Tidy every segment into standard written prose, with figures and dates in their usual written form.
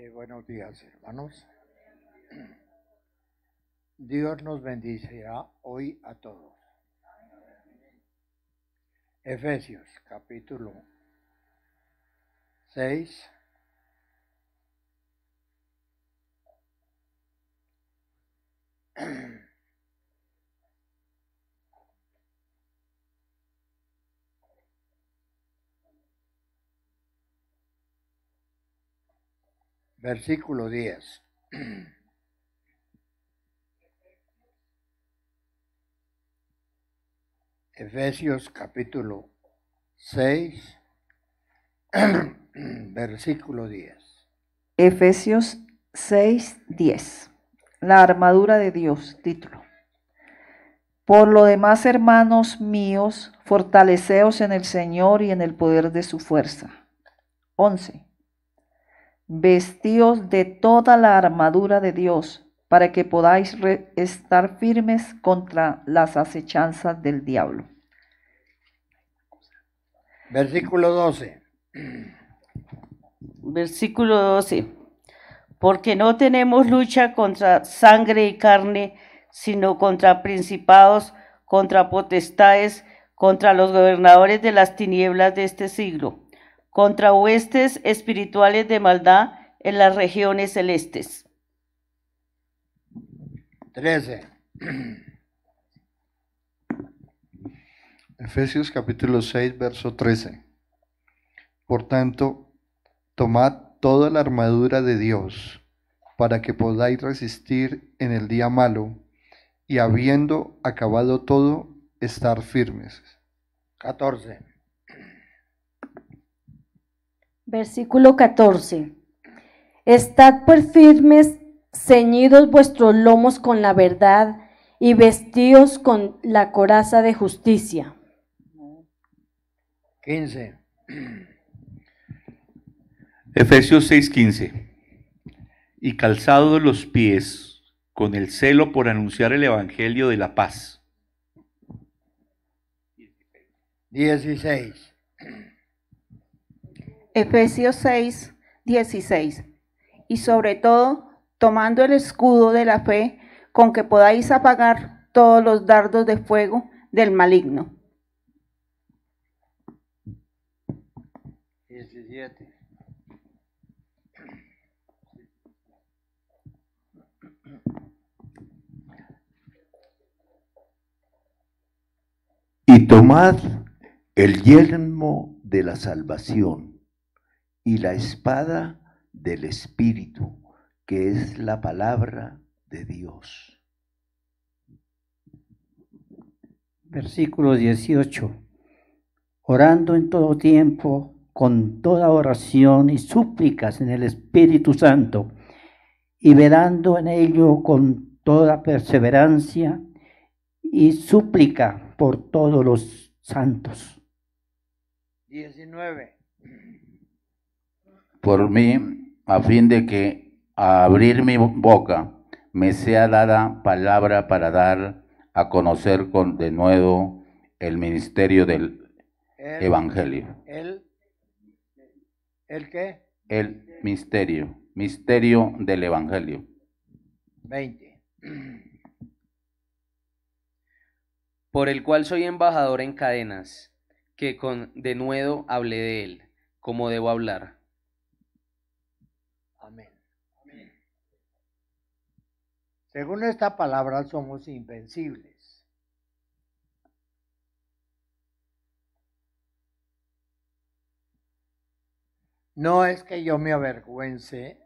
Buenos días, hermanos. Dios nos bendecirá hoy a todos. Efesios capítulo 6. Versículo 10. Efesios capítulo 6, versículo 10. Efesios 6:10. La armadura de Dios, título. Por lo demás, hermanos míos, fortaleceos en el Señor y en el poder de su fuerza. 11. Vestíos de toda la armadura de Dios, para que podáis estar firmes contra las acechanzas del diablo. Versículo 12. Versículo 12. Porque no tenemos lucha contra sangre y carne, sino contra principados, contra potestades, contra los gobernadores de las tinieblas de este siglo, contra huestes espirituales de maldad en las regiones celestes. 13. Efesios capítulo 6, verso 13. Por tanto, tomad toda la armadura de Dios, para que podáis resistir en el día malo, y habiendo acabado todo, estar firmes. 14. Versículo 14. Estad pues firmes, ceñidos vuestros lomos con la verdad y vestíos con la coraza de justicia. 15. Efesios 6:15. Y calzados los pies con el celo por anunciar el evangelio de la paz. 16. Efesios 6:16. Y sobre todo, tomando el escudo de la fe, con que podáis apagar todos los dardos de fuego del maligno. 17. Y tomad el yelmo de la salvación y la espada del Espíritu, que es la palabra de Dios. Versículo 18. Orando en todo tiempo, con toda oración y súplicas en el Espíritu Santo, y velando en ello con toda perseverancia y súplica por todos los santos. 19. Por mí, a fin de que a abrir mi boca me sea dada palabra para dar a conocer con denuedo el ministerio del Evangelio. ¿El qué? El misterio del Evangelio. 20. Por el cual soy embajador en cadenas, que con denuedo hablé de él, como debo hablar. Amén. Según esta palabra somos invencibles. No es que yo me avergüence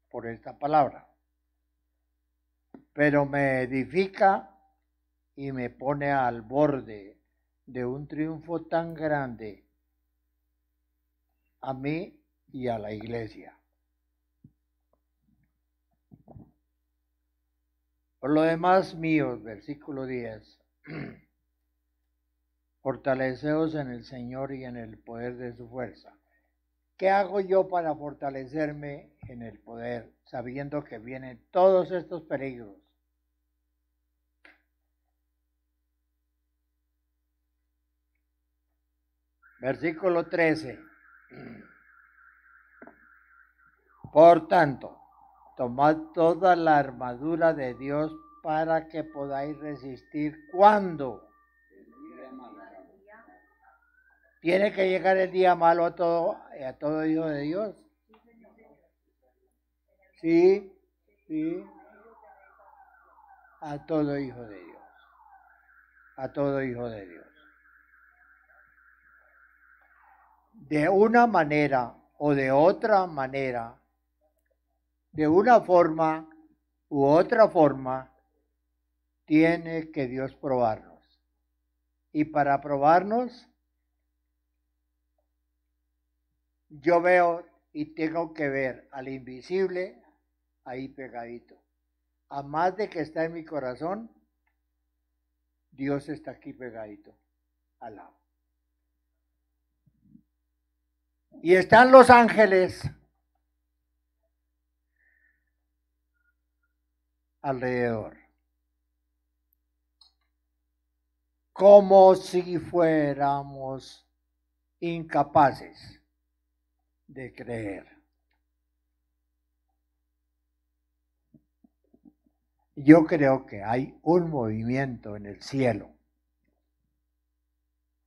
por esta palabra, pero me edifica y me pone al borde de un triunfo tan grande a mí y a la iglesia. Por lo demás míos, versículo 10, fortaleceos en el Señor y en el poder de su fuerza. ¿Qué hago yo para fortalecerme en el poder, sabiendo que vienen todos estos peligros? Versículo 13. Por tanto, tomad toda la armadura de Dios para que podáis resistir. ¿Cuándo? ¿Tiene que llegar el día malo a todo hijo de Dios? Sí, sí. A todo hijo de Dios. A todo hijo de Dios. De una manera o de otra manera, de una forma u otra forma, tiene que Dios probarnos. Y para probarnos, yo veo y tengo que ver al invisible ahí pegadito. A más de que está en mi corazón, Dios está aquí pegadito, al lado. Y están los ángeles alrededor, como si fuéramos incapaces de creer. Yo creo que hay un movimiento en el cielo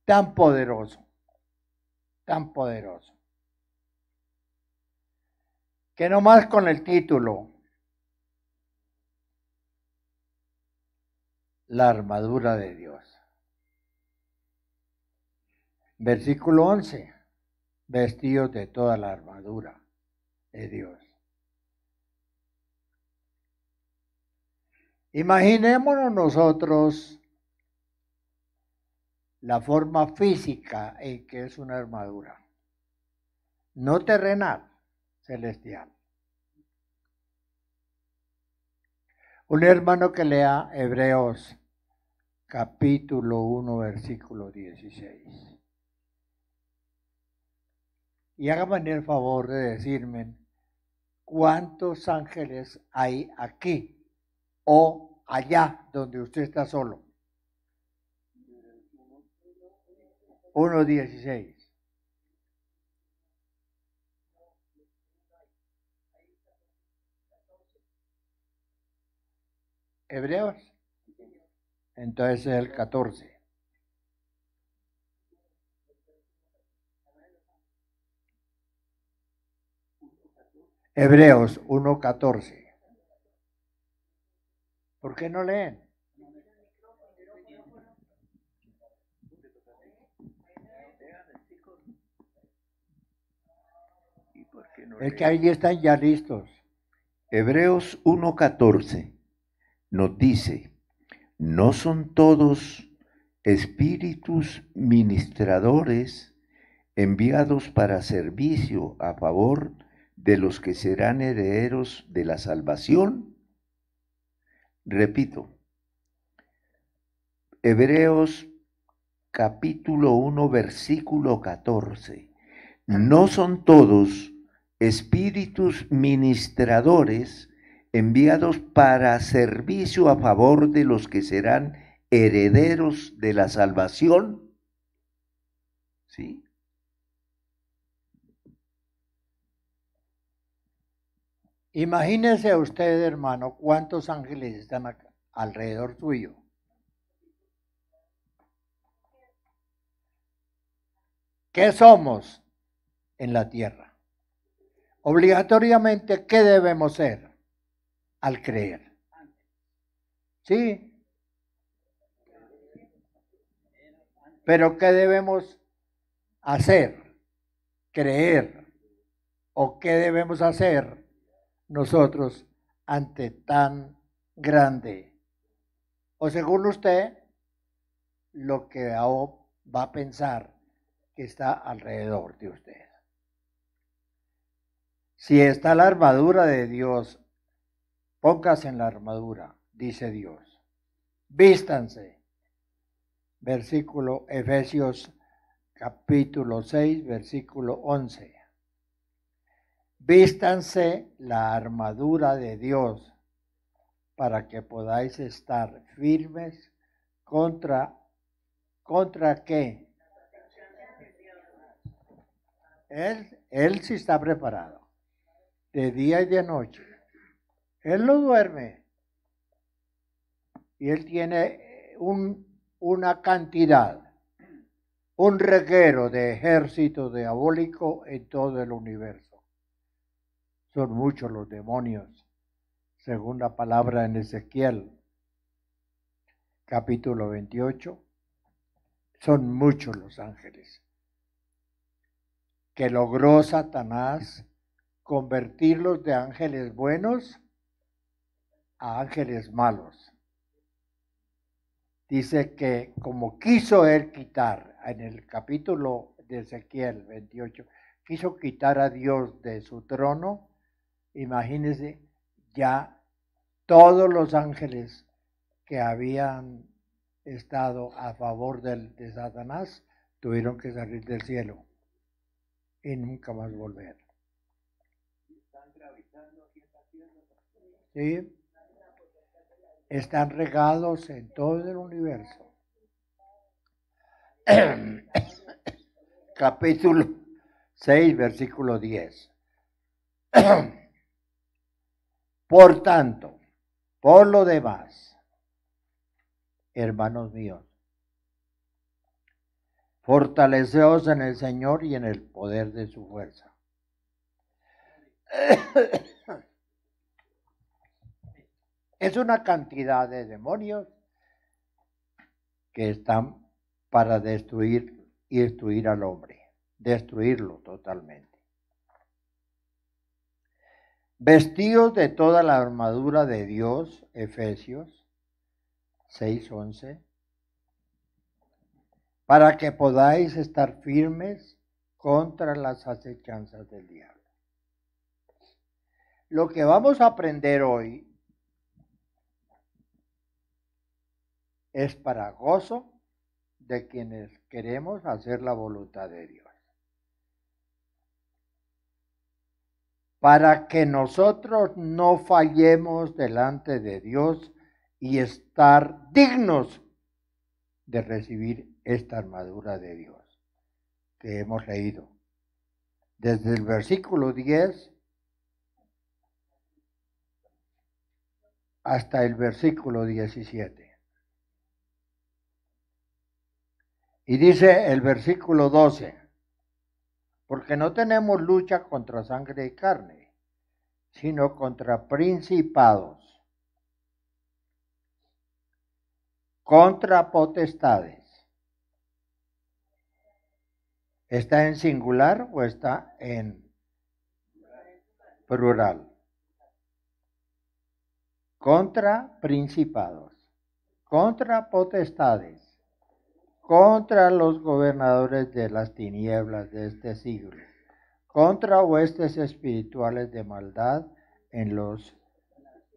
tan poderoso, que nomás con el título, la armadura de Dios. Versículo 11, vestidos de toda la armadura de Dios. Imaginémonos nosotros la forma física en que es una armadura, no terrenal, celestial. Un hermano que lea Hebreos capítulo 1, versículo 16. Y hágame el favor de decirme cuántos ángeles hay aquí o allá donde usted está solo. 1:16. Hebreos. Entonces es el 14. Hebreos 1:14. ¿Por qué no leen? Es que ahí están ya listos. Hebreos 1:14 nos dice, ¿no son todos espíritus ministradores enviados para servicio a favor de los que serán herederos de la salvación? Repito, Hebreos capítulo 1, versículo 14. ¿No son todos espíritus ministradores enviados para servicio a favor de los que serán herederos de la salvación? ¿Sí? Imagínese usted, hermano, cuántos ángeles están acá, alrededor suyo. ¿Qué somos en la tierra? Obligatoriamente, ¿qué debemos ser al creer? Sí. Pero ¿qué debemos hacer? Creer. ¿O qué debemos hacer nosotros ante tan grande? O según usted, lo que va a pensar que está alrededor de usted. Si está la armadura de Dios, póngase en la armadura, dice Dios. Vístanse. Versículo Efesios capítulo 6, versículo 11. Vístanse la armadura de Dios para que podáis estar firmes ¿contra qué? Él sí está preparado. de día y de noche. Él no duerme. Y Él tiene una cantidad, un reguero de ejército diabólico en todo el universo. Son muchos los demonios, según la palabra en Ezequiel, capítulo 28. Son muchos los ángeles que logró Satanás convertirlos de ángeles buenos a ángeles malos. Dice que como quiso él quitar, en el capítulo de Ezequiel 28, quiso quitar a Dios de su trono, imagínense, ya todos los ángeles que habían estado a favor de Satanás tuvieron que salir del cielo y nunca más volver. ¿Sí? Están regados en todo el universo. Capítulo 6, versículo 10. Por tanto, por lo demás, hermanos míos, fortaleceos en el Señor y en el poder de su fuerza. Es una cantidad de demonios que están para destruir y destruir al hombre, destruirlo totalmente. Vestidos de toda la armadura de Dios, Efesios 6:11, para que podáis estar firmes contra las acechanzas del diablo. Lo que vamos a aprender hoy es para gozo de quienes queremos hacer la voluntad de Dios. Para que nosotros no fallemos delante de Dios y estar dignos de recibir esta armadura de Dios que hemos leído. Desde el versículo 10 hasta el versículo 17. Y dice el versículo 12, porque no tenemos lucha contra sangre y carne, sino contra principados, contra potestades. ¿Está en singular o está en plural? Contra principados, contra potestades, contra los gobernadores de las tinieblas de este siglo, contra huestes espirituales de maldad en las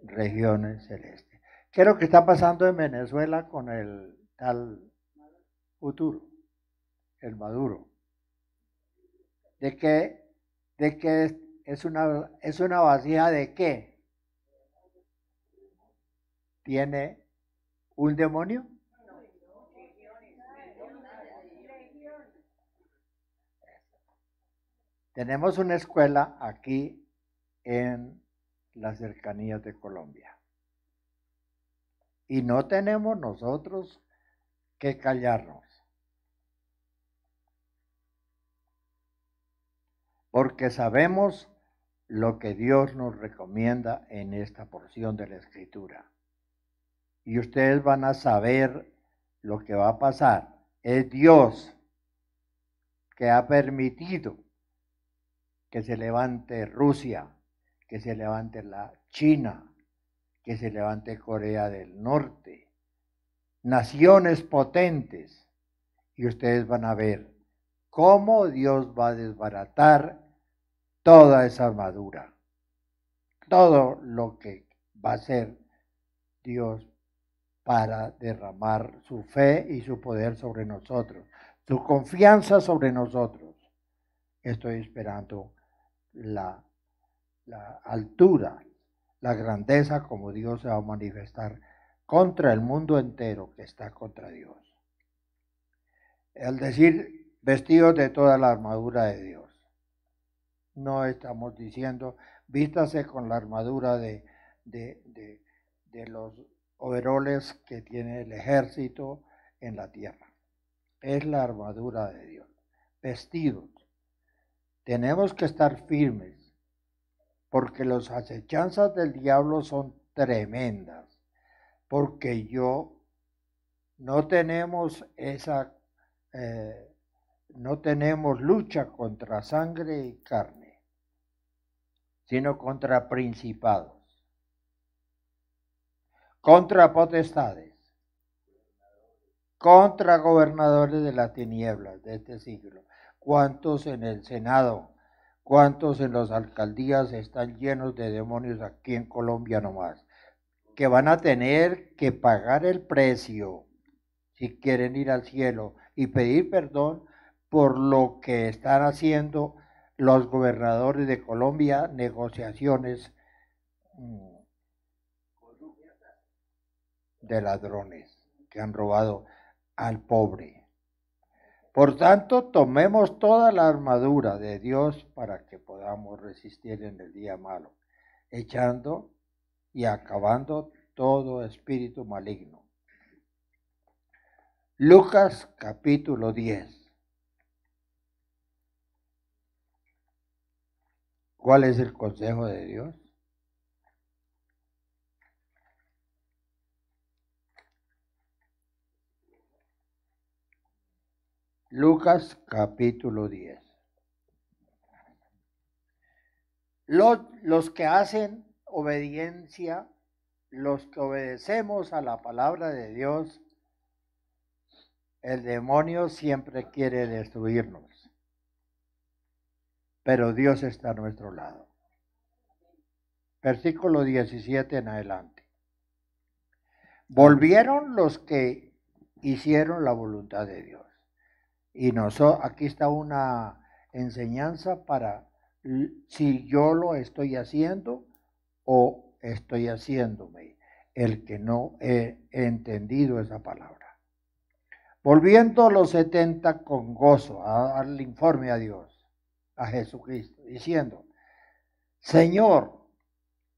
regiones celestes. ¿Qué es lo que está pasando en Venezuela con el tal futuro, el Maduro? ¿De qué es una vasija de qué? ¿Tiene un demonio? Tenemos una escuela aquí en las cercanías de Colombia. Y no tenemos nosotros que callarnos. Porque sabemos lo que Dios nos recomienda en esta porción de la Escritura. Y ustedes van a saber lo que va a pasar. Es Dios que ha permitido que se levante Rusia, que se levante la China, que se levante Corea del Norte, naciones potentes, y ustedes van a ver cómo Dios va a desbaratar toda esa armadura, todo lo que va a hacer Dios para derramar su fe y su poder sobre nosotros, su confianza sobre nosotros. Estoy esperando la altura, la grandeza como Dios se va a manifestar contra el mundo entero que está contra Dios. Al decir vestidos de toda la armadura de Dios, no estamos diciendo vístase con la armadura de los overoles que tiene el ejército en la tierra. Es la armadura de Dios. Vestidos. Tenemos que estar firmes, porque las acechanzas del diablo son tremendas, porque no tenemos no tenemos lucha contra sangre y carne, sino contra principados, contra potestades, contra gobernadores de las tinieblas de este siglo. ¿Cuántos en el Senado, cuántos en las alcaldías están llenos de demonios aquí en Colombia nomás? Que van a tener que pagar el precio si quieren ir al cielo y pedir perdón por lo que están haciendo los gobernadores de Colombia, negociaciones de ladrones que han robado al pobre. Por tanto, tomemos toda la armadura de Dios para que podamos resistir en el día malo, echando y acabando todo espíritu maligno. Lucas capítulo 10. ¿Cuál es el consejo de Dios? Lucas capítulo 10. Los que hacen obediencia, los que obedecemos a la palabra de Dios, el demonio siempre quiere destruirnos, pero Dios está a nuestro lado. Versículo 17 en adelante. Volvieron los que hicieron la voluntad de Dios. Y aquí está una enseñanza para si yo lo estoy haciendo o estoy haciéndome, el que no he entendido esa palabra. Volviendo los 70 con gozo a darle informe a Dios, a Jesucristo, diciendo: Señor,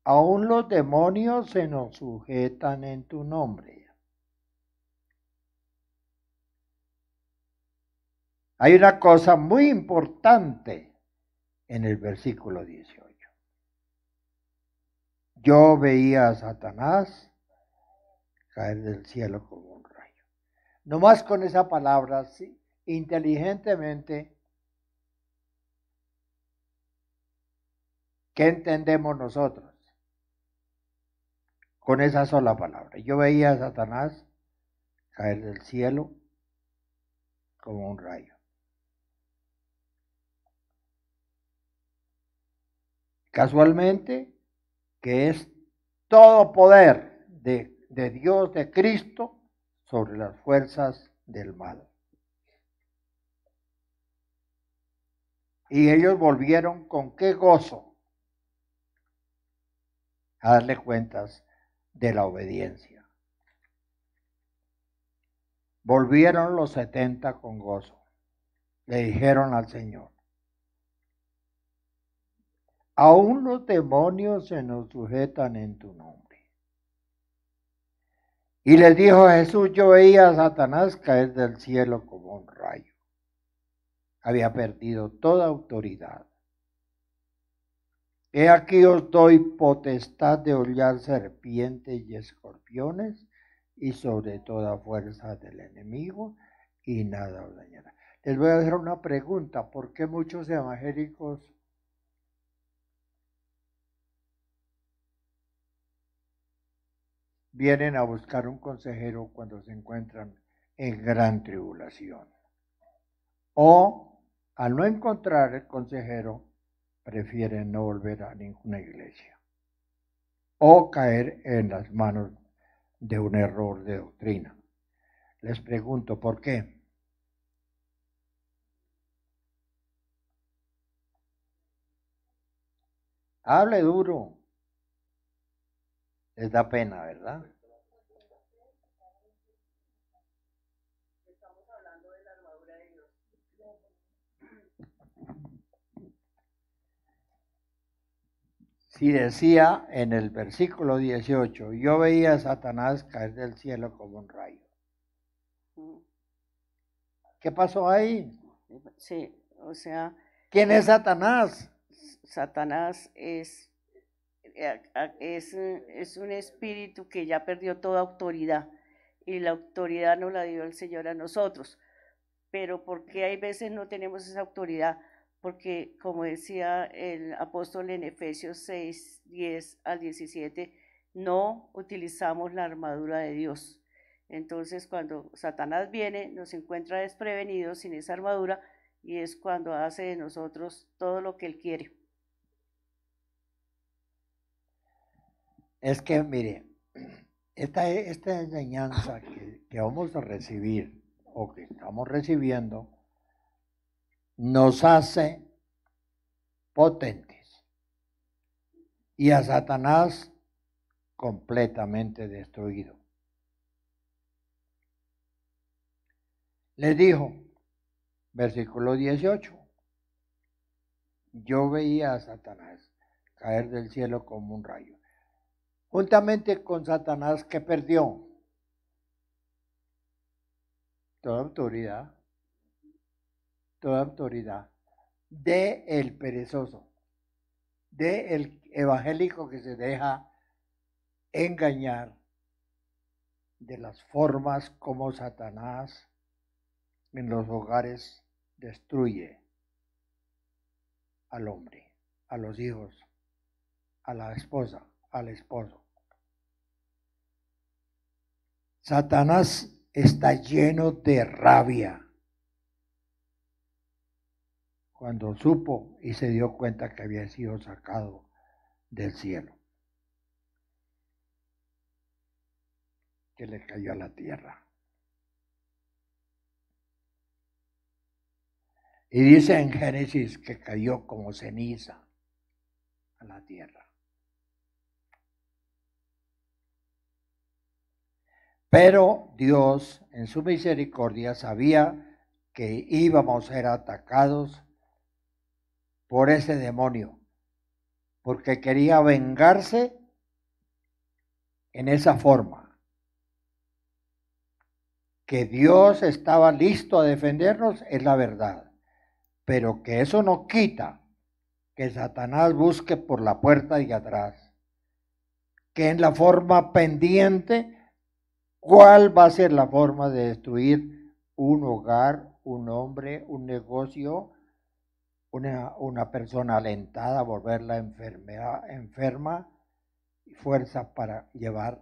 aún los demonios se nos sujetan en tu nombre. Hay una cosa muy importante en el versículo 18. Yo veía a Satanás caer del cielo como un rayo. Nomás con esa palabra, sí, inteligentemente, ¿qué entendemos nosotros? Con esa sola palabra. Yo veía a Satanás caer del cielo como un rayo. Casualmente, que es todo poder de Dios, de Cristo, sobre las fuerzas del mal. Y ellos volvieron con qué gozo a darle cuentas de la obediencia. Volvieron los 70 con gozo. Le dijeron al Señor: aún los demonios se nos sujetan en tu nombre. Y les dijo Jesús: yo veía a Satanás caer del cielo como un rayo. Había perdido toda autoridad. He aquí os doy potestad de hollar serpientes y escorpiones y sobre toda fuerza del enemigo, y nada os dañará. Les voy a hacer una pregunta: ¿por qué muchos evangélicos vienen a buscar un consejero cuando se encuentran en gran tribulación? O, al no encontrar el consejero, prefieren no volver a ninguna iglesia o caer en las manos de un error de doctrina. Les pregunto, ¿por qué? Hable duro. Les da pena, ¿verdad? Estamos hablando de la armadura de Dios. Si decía en el versículo 18, yo veía a Satanás caer del cielo como un rayo. ¿Qué pasó ahí? Sí, o sea, ¿Quién es Satanás? Satanás es un espíritu que ya perdió toda autoridad y la autoridad nos la dio el Señor a nosotros. Pero ¿por qué hay veces no tenemos esa autoridad? Porque, como decía el apóstol en Efesios 6, 10 al 17, no utilizamos la armadura de Dios. Entonces, cuando Satanás viene, nos encuentra desprevenidos sin esa armadura y es cuando hace de nosotros todo lo que él quiere. Es que, mire, esta enseñanza que vamos a recibir o que estamos recibiendo nos hace potentes y a Satanás completamente destruido. Les dijo, versículo 18, yo veía a Satanás caer del cielo como un rayo. Juntamente con Satanás, que perdió toda autoridad de el perezoso, de el evangélico que se deja engañar de las formas como Satanás en los hogares destruye al hombre, a los hijos, a la esposa, al esposo. Satanás está lleno de rabia cuando supo y se dio cuenta que había sido sacado del cielo, que le cayó a la tierra. Y dice en Génesis que cayó como ceniza a la tierra. Pero Dios, en su misericordia, sabía que íbamos a ser atacados por ese demonio, porque quería vengarse en esa forma. Que Dios estaba listo a defendernos es la verdad, pero que eso no quita que Satanás busque por la puerta de atrás, que en la forma pendiente, ¿cuál va a ser la forma de destruir un hogar, un hombre, un negocio, una persona alentada, volverla enferma, fuerza para llevar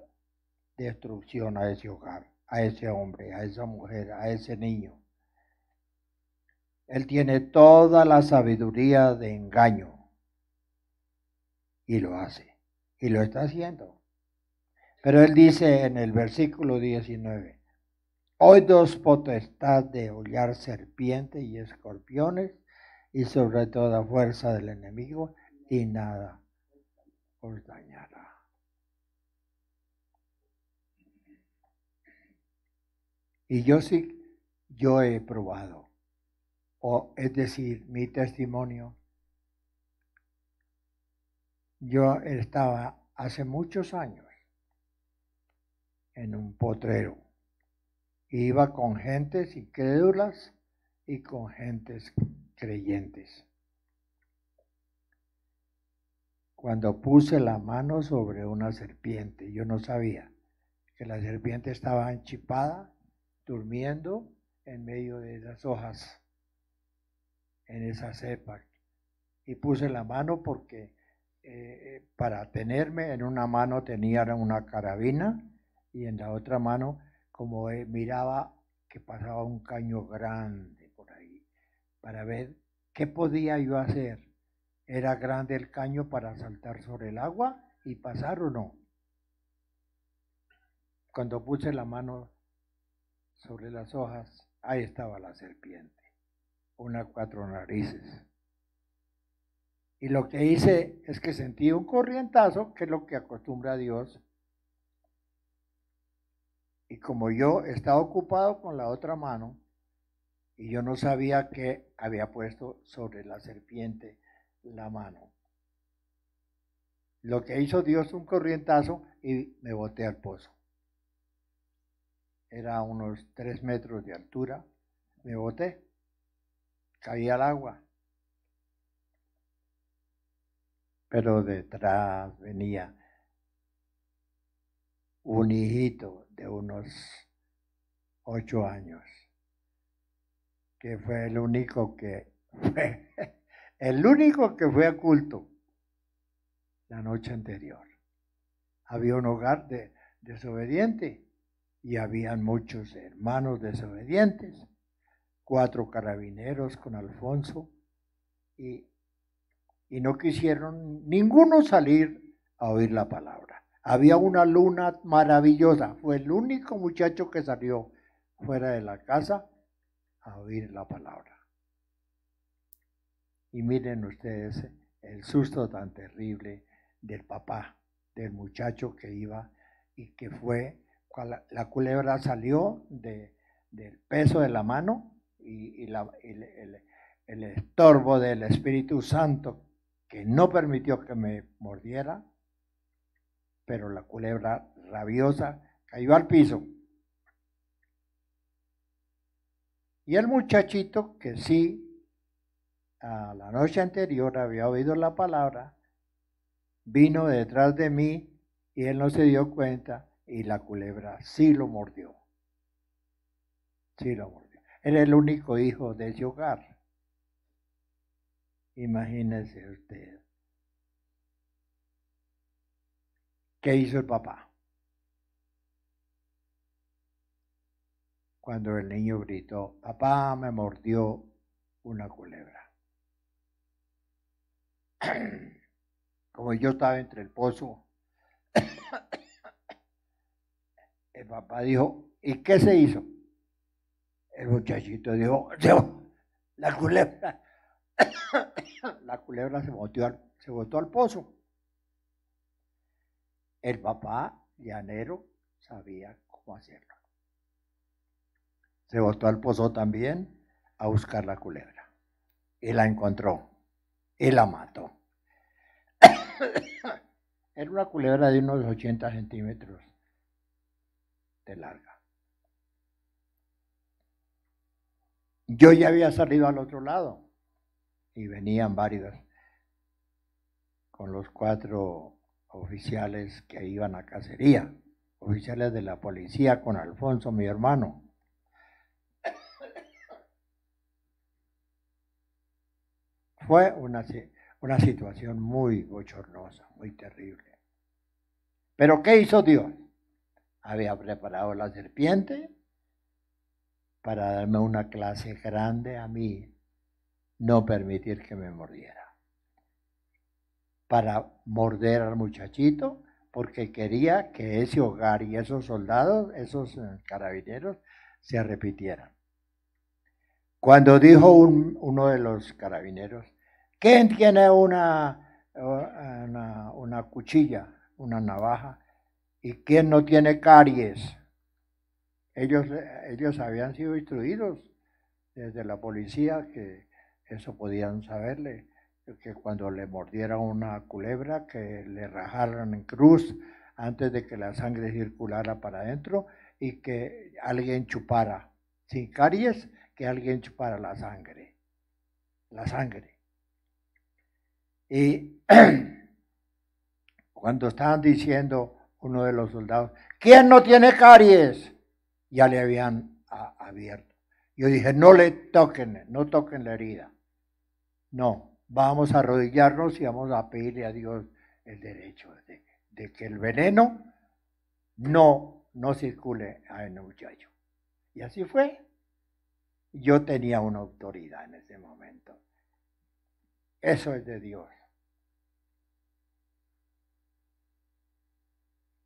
destrucción a ese hogar, a ese hombre, a esa mujer, a ese niño? Él tiene toda la sabiduría de engaño y lo hace, y lo está haciendo. Pero él dice en el versículo 19, hoy dos potestad de hollar serpientes y escorpiones y sobre toda fuerza del enemigo y nada os dañará. Y yo he probado, es decir, mi testimonio. Yo estaba hace muchos años en un potrero. Iba con gentes incrédulas y con gentes creyentes. Cuando puse la mano sobre una serpiente, yo no sabía que la serpiente estaba enchipada, durmiendo en medio de las hojas, en esa cepa. Y puse la mano porque para tenerme, en una mano tenía una carabina y en la otra mano, como miraba que pasaba un caño grande por ahí, para ver qué podía yo hacer. ¿Era grande el caño para saltar sobre el agua y pasar o no? Cuando puse la mano sobre las hojas, ahí estaba la serpiente, una 4 narices. Y lo que hice es que sentí un corrientazo, que es lo que acostumbra Dios. Y como yo estaba ocupado con la otra mano, y yo no sabía que había puesto sobre la serpiente la mano. Lo que hizo Dios, un corrientazo, y me boté al pozo. Era unos 3 metros de altura. Me boté. Caí al agua. Pero detrás venía un hijito de unos 8 años, que fue el único que fue a culto la noche anterior. Había un hogar desobediente y habían muchos hermanos desobedientes, 4 carabineros con Alfonso, y no quisieron ninguno salir a oír la palabra. Había una luna maravillosa, fue el único muchacho que salió fuera de la casa a oír la palabra. Y miren ustedes el susto tan terrible del papá, del muchacho que iba y que fue, la culebra salió del peso de la mano y el estorbo del Espíritu Santo que no permitió que me mordiera, pero la culebra rabiosa cayó al piso. Y el muchachito que sí, a la noche anterior había oído la palabra, vino detrás de mí y él no se dio cuenta y la culebra sí lo mordió. Sí lo mordió. Era el único hijo de ese hogar. Imagínese usted. ¿Qué hizo el papá? Cuando el niño gritó, papá, me mordió una culebra. Como yo estaba entre el pozo, el papá dijo, ¿y qué se hizo? El muchachito dijo, la culebra, la culebra se botó al pozo. El papá llanero sabía cómo hacerlo. Se botó al pozo también a buscar la culebra. Y la encontró. Y la mató. Era una culebra de unos 80 centímetros de larga. Yo ya había salido al otro lado. Y venían varios con los 4 oficiales que iban a cacería. Oficiales de la policía con Alfonso, mi hermano. Fue una situación muy bochornosa, muy terrible. Pero ¿qué hizo Dios? Había preparado la serpiente para darme una clase grande a mí, no permitir que me mordiera. Para morder al muchachito, porque quería que ese hogar y esos soldados, esos carabineros, se repitieran. Cuando dijo uno de los carabineros, ¿quién tiene una cuchilla, una navaja? ¿Y quién no tiene caries? Ellos habían sido instruidos desde la policía que eso podían saberle, que cuando le mordiera una culebra, que le rajaran en cruz antes de que la sangre circulara para adentro y que alguien chupara, sin caries, que alguien chupara la sangre. Y cuando estaban diciendo uno de los soldados, ¿quién no tiene caries? Ya le habían abierto. Yo dije, no le toquen, no toquen la herida. No, vamos a arrodillarnos y vamos a pedirle a Dios el derecho de que el veneno no circule a el muchacho. Y así fue. Yo tenía una autoridad en ese momento. Eso es de Dios.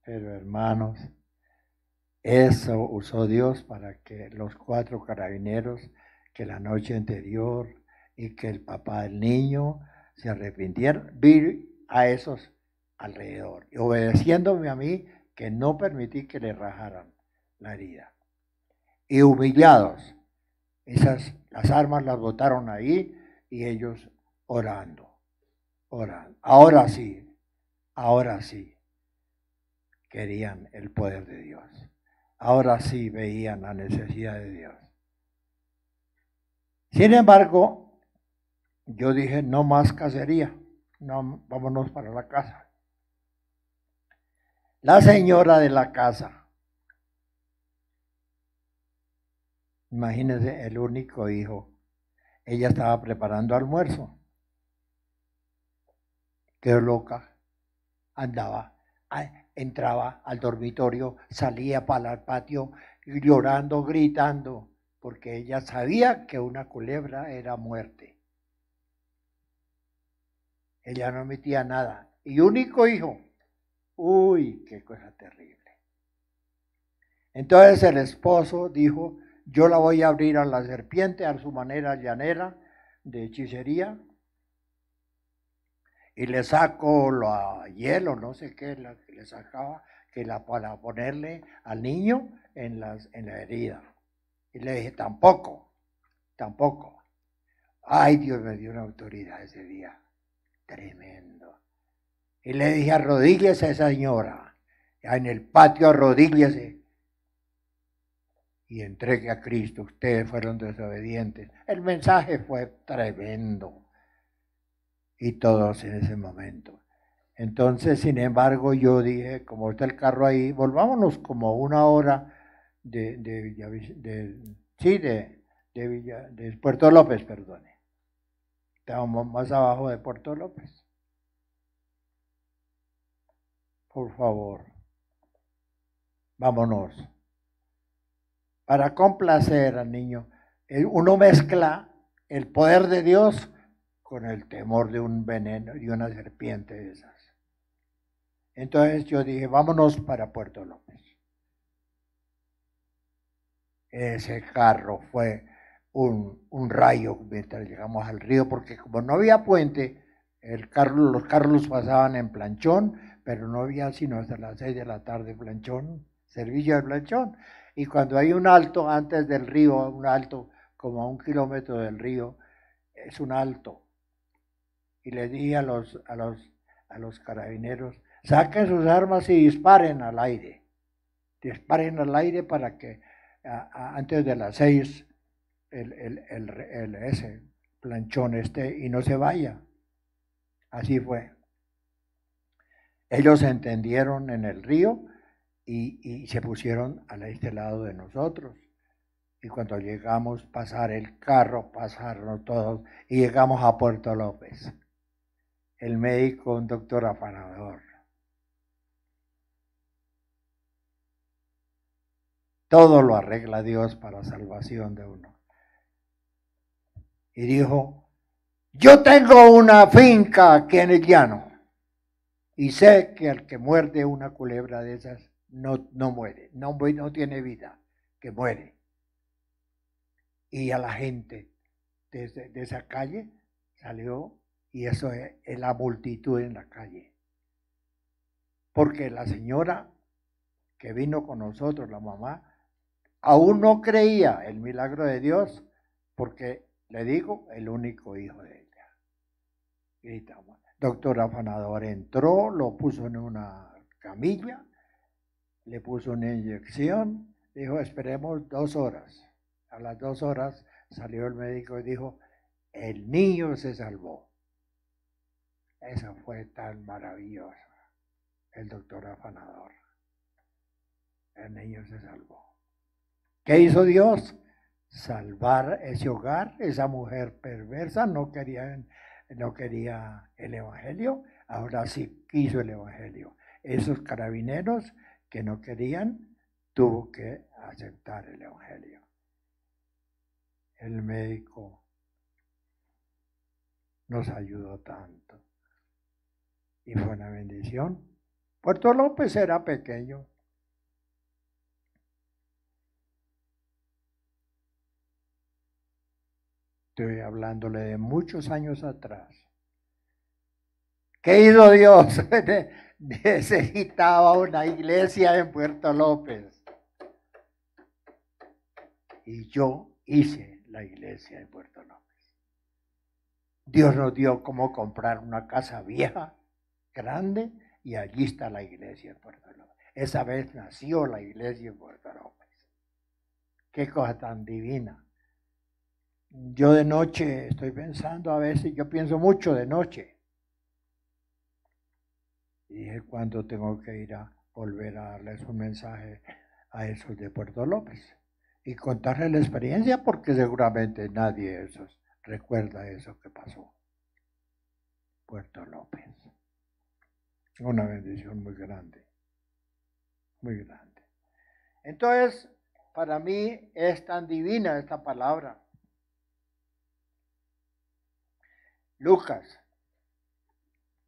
Pero hermanos, eso usó Dios para que los 4 carabineros que la noche anterior y que el papá del niño se arrepintieran, vi a esos alrededor, y obedeciéndome a mí, que no permití que le rajaran la herida. Y humillados, las armas las botaron ahí y ellos orando. Ahora sí, ahora sí querían el poder de Dios. Ahora sí veían la necesidad de Dios. Sin embargo, yo dije, no más cacería, no, vámonos para la casa. La señora de la casa, imagínense, el único hijo, ella estaba preparando almuerzo. Quedó loca, andaba, entraba al dormitorio, salía para el patio llorando, gritando, porque ella sabía que una culebra era muerte. Ella no emitía nada. Y único hijo, uy, qué cosa terrible. Entonces el esposo dijo, yo la voy a abrir a la serpiente a su manera llanera de hechicería, y le saco la hielo, no sé qué, le sacaba, para ponerle al niño en la herida. Y le dije, tampoco. Ay, Dios me dio una autoridad ese día, tremendo. Y le dije, arrodíllese a esa señora, en el patio arrodíllese y entregue a Cristo. Ustedes fueron desobedientes. El mensaje fue tremendo. Y todos en ese momento. Entonces, sin embargo, yo dije, como está el carro ahí, volvámonos como una hora de Puerto López, perdone. Estábamos más abajo de Puerto López. Por favor, vámonos. Para complacer al niño, uno mezcla el poder de Dios con el temor de un veneno y una serpiente de esas. Entonces yo dije, vámonos para Puerto López. Ese carro fue un rayo mientras llegamos al río, porque como no había puente, los carros pasaban en planchón, pero no había sino hasta las 6 de la tarde planchón, servicio de planchón. Y cuando hay un alto antes del río, un alto como a 1 kilómetro del río, es un alto. Y le dije a los carabineros, saquen sus armas y disparen al aire. Disparen al aire para que antes de las 6 ese planchón esté y no se vaya. Así fue. Ellos entendieron en el río y se pusieron a este lado de nosotros. Y cuando llegamos, pasar el carro, pasaron todos y llegamos a Puerto López. El médico, un doctor afanador. Todo lo arregla Dios para salvación de uno. Y dijo, yo tengo una finca aquí en el llano y sé que al que muerde una culebra de esas no muere, no tiene vida, que muere. Y a la gente de esa calle salió, y eso es la multitud en la calle. Porque la señora que vino con nosotros, la mamá, aún no creía el milagro de Dios, porque, le digo, el único hijo de ella. Gritamos. Doctor afanador entró, lo puso en una camilla, le puso una inyección, dijo, esperemos 2 horas. A las 2 horas salió el médico y dijo, el niño se salvó. Eso fue tan maravilloso, el doctor afanador. El niño se salvó. ¿Qué hizo Dios? Salvar ese hogar, esa mujer perversa, no quería el evangelio, ahora sí quiso el evangelio. Esos carabineros que no querían, tuvo que aceptar el evangelio. El médico nos ayudó tanto. Y fue una bendición. Puerto López era pequeño. Estoy hablándole de muchos años atrás. ¿Qué hizo Dios? Necesitaba una iglesia en Puerto López. Y yo hice la iglesia en Puerto López. Dios nos dio cómo comprar una casa vieja, grande, y allí está la iglesia en Puerto López. Esa vez nació la iglesia en Puerto López. Qué cosa tan divina. Yo de noche estoy pensando a veces, yo pienso mucho de noche. Y dije, ¿cuándo tengo que ir a volver a darles un mensaje a esos de Puerto López? Y contarles la experiencia, porque seguramente nadie de esos recuerda eso que pasó. Puerto López. Una bendición muy grande. Muy grande. Entonces, para mí es tan divina esta palabra. Lucas,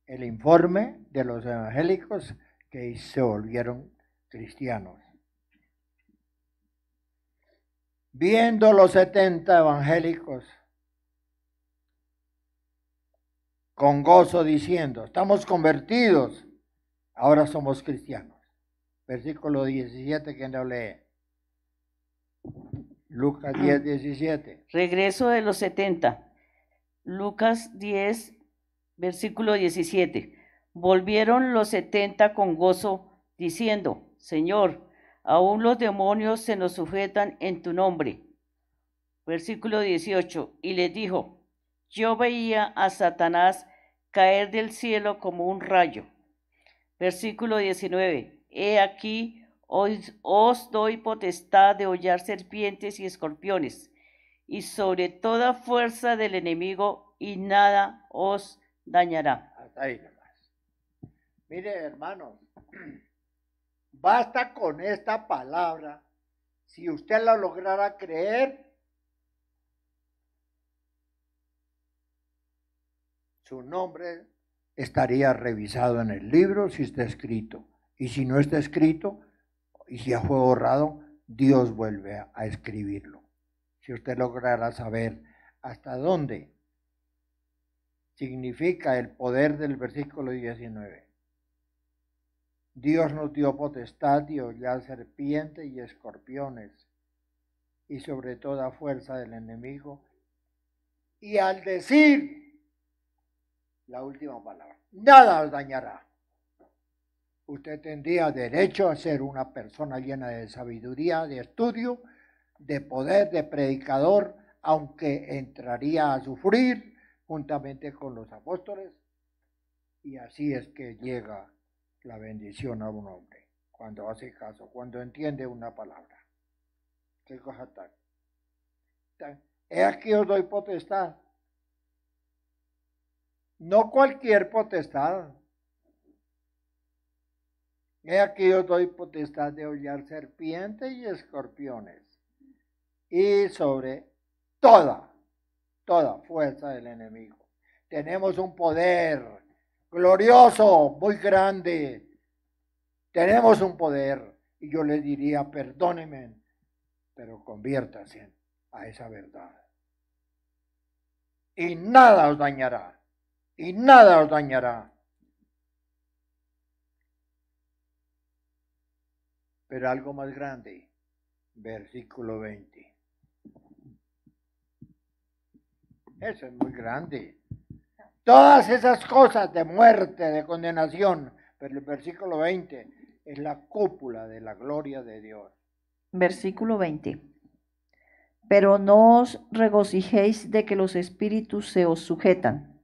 el informe de los evangélicos que se volvieron cristianos. Viendo los 70 evangélicos con gozo diciendo, estamos convertidos, ahora somos cristianos. Versículo 17, ¿quién lo lee? Lucas 10, 17. Regreso de los 70. Lucas 10, versículo 17. Volvieron los 70 con gozo, diciendo, Señor, aún los demonios se nos sujetan en tu nombre. Versículo 18. Y les dijo, yo veía a Satanás caer del cielo como un rayo. Versículo 19. He aquí, os doy potestad de hollar serpientes y escorpiones, y sobre toda fuerza del enemigo, y nada os dañará. Hasta ahí nomás. Mire, hermanos, basta con esta palabra. Si usted la lograra creer, su nombre estaría revisado en el libro si está escrito. Y si no está escrito, y si ya fue borrado, Dios vuelve a escribirlo. Si usted lograra saber hasta dónde significa el poder del versículo 19. Dios nos dio potestad de hollar serpientes y escorpiones, y sobre toda fuerza del enemigo. Y al decir la última palabra, nada os dañará. Usted tendría derecho a ser una persona llena de sabiduría, de estudio, de poder, de predicador, aunque entraría a sufrir juntamente con los apóstoles. Y así es que llega la bendición a un hombre, cuando hace caso, cuando entiende una palabra. ¿Qué cosa tan? He aquí os doy potestad. No cualquier potestad. He aquí os doy potestad de hollar serpientes y escorpiones, y sobre toda fuerza del enemigo. Tenemos un poder glorioso, muy grande. Tenemos un poder, y yo les diría, perdónenme, pero conviértanse a esa verdad. Y nada os dañará, y nada os dañará. Pero algo más grande, versículo 20. Eso es muy grande. Todas esas cosas de muerte, de condenación, pero el versículo 20 es la cúpula de la gloria de Dios. Versículo 20. Pero no os regocijéis de que los espíritus se os sujetan,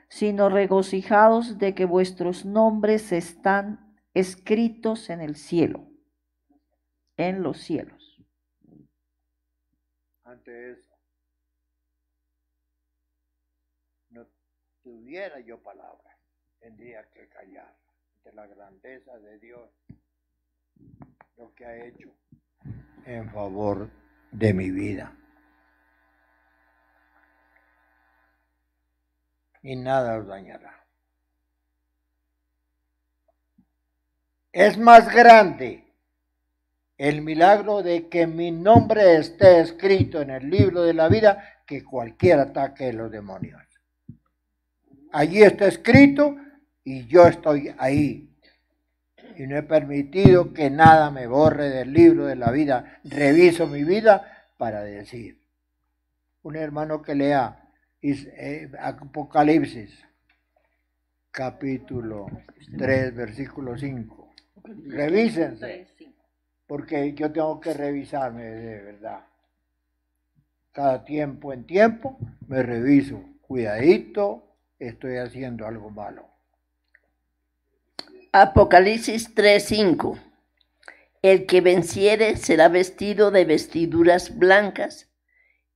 sino regocijados de que vuestros nombres están escritos en el cielo, en los cielos. Ante eso, no tuviera yo palabras, tendría que callar de la grandeza de Dios, lo que ha hecho en favor de mi vida. Y nada os dañará. Es más grande el milagro de que mi nombre esté escrito en el libro de la vida que cualquier ataque de los demonios. Allí está escrito y yo estoy ahí. Y no he permitido que nada me borre del libro de la vida. Reviso mi vida para decir. Un hermano que lea Apocalipsis, capítulo 3, versículo 5. Revísense, porque yo tengo que revisarme de verdad. Cada tiempo en tiempo me reviso. Cuidadito, estoy haciendo algo malo. Apocalipsis 3:5. El que venciere será vestido de vestiduras blancas,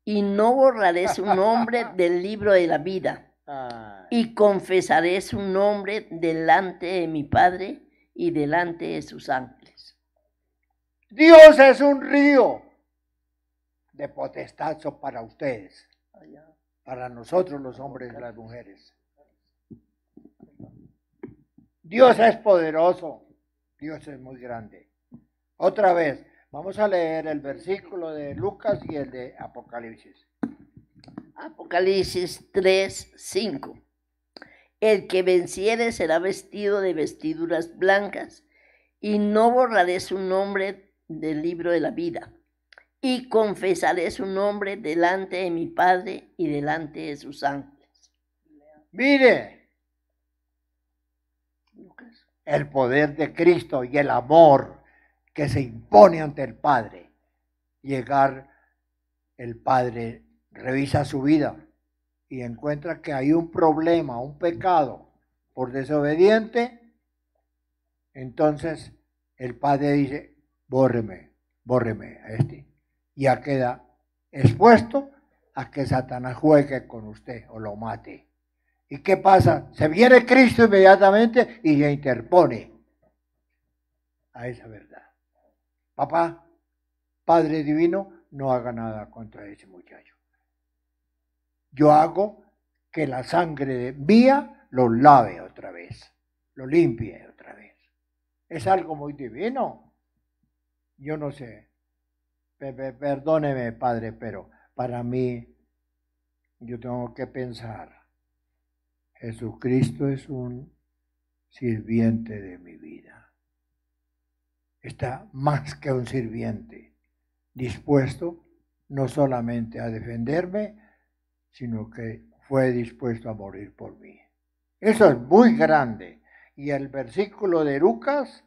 y no borraré su nombre del libro de la vida, y confesaré su nombre delante de mi Padre y delante de sus ángeles. Dios es un río de potestad para ustedes, para nosotros los hombres y las mujeres. Dios es poderoso, Dios es muy grande. Otra vez, vamos a leer el versículo de Lucas y el de Apocalipsis. Apocalipsis 3:5. El que venciere será vestido de vestiduras blancas, y no borraré su nombre del libro de la vida, y confesaré su nombre delante de mi Padre y delante de sus ángeles. Mire, el poder de Cristo y el amor que se impone ante el Padre. Llegar, el Padre revisa su vida y encuentra que hay un problema, un pecado por desobediente. Entonces el Padre dice, bórreme a este. Y ya queda expuesto a que Satanás juegue con usted o lo mate. ¿Y qué pasa? Se viene Cristo inmediatamente y se interpone a esa verdad. Papá, Padre Divino, no haga nada contra ese muchacho. Yo hago que la sangre mía lo lave otra vez, lo limpie otra vez. Es algo muy divino. Yo no sé, perdóneme, Padre, pero para mí, yo tengo que pensar, Jesucristo es un sirviente de mi vida. Está más que un sirviente, dispuesto no solamente a defenderme, sino que fue dispuesto a morir por mí. Eso es muy grande. Y el versículo de Lucas,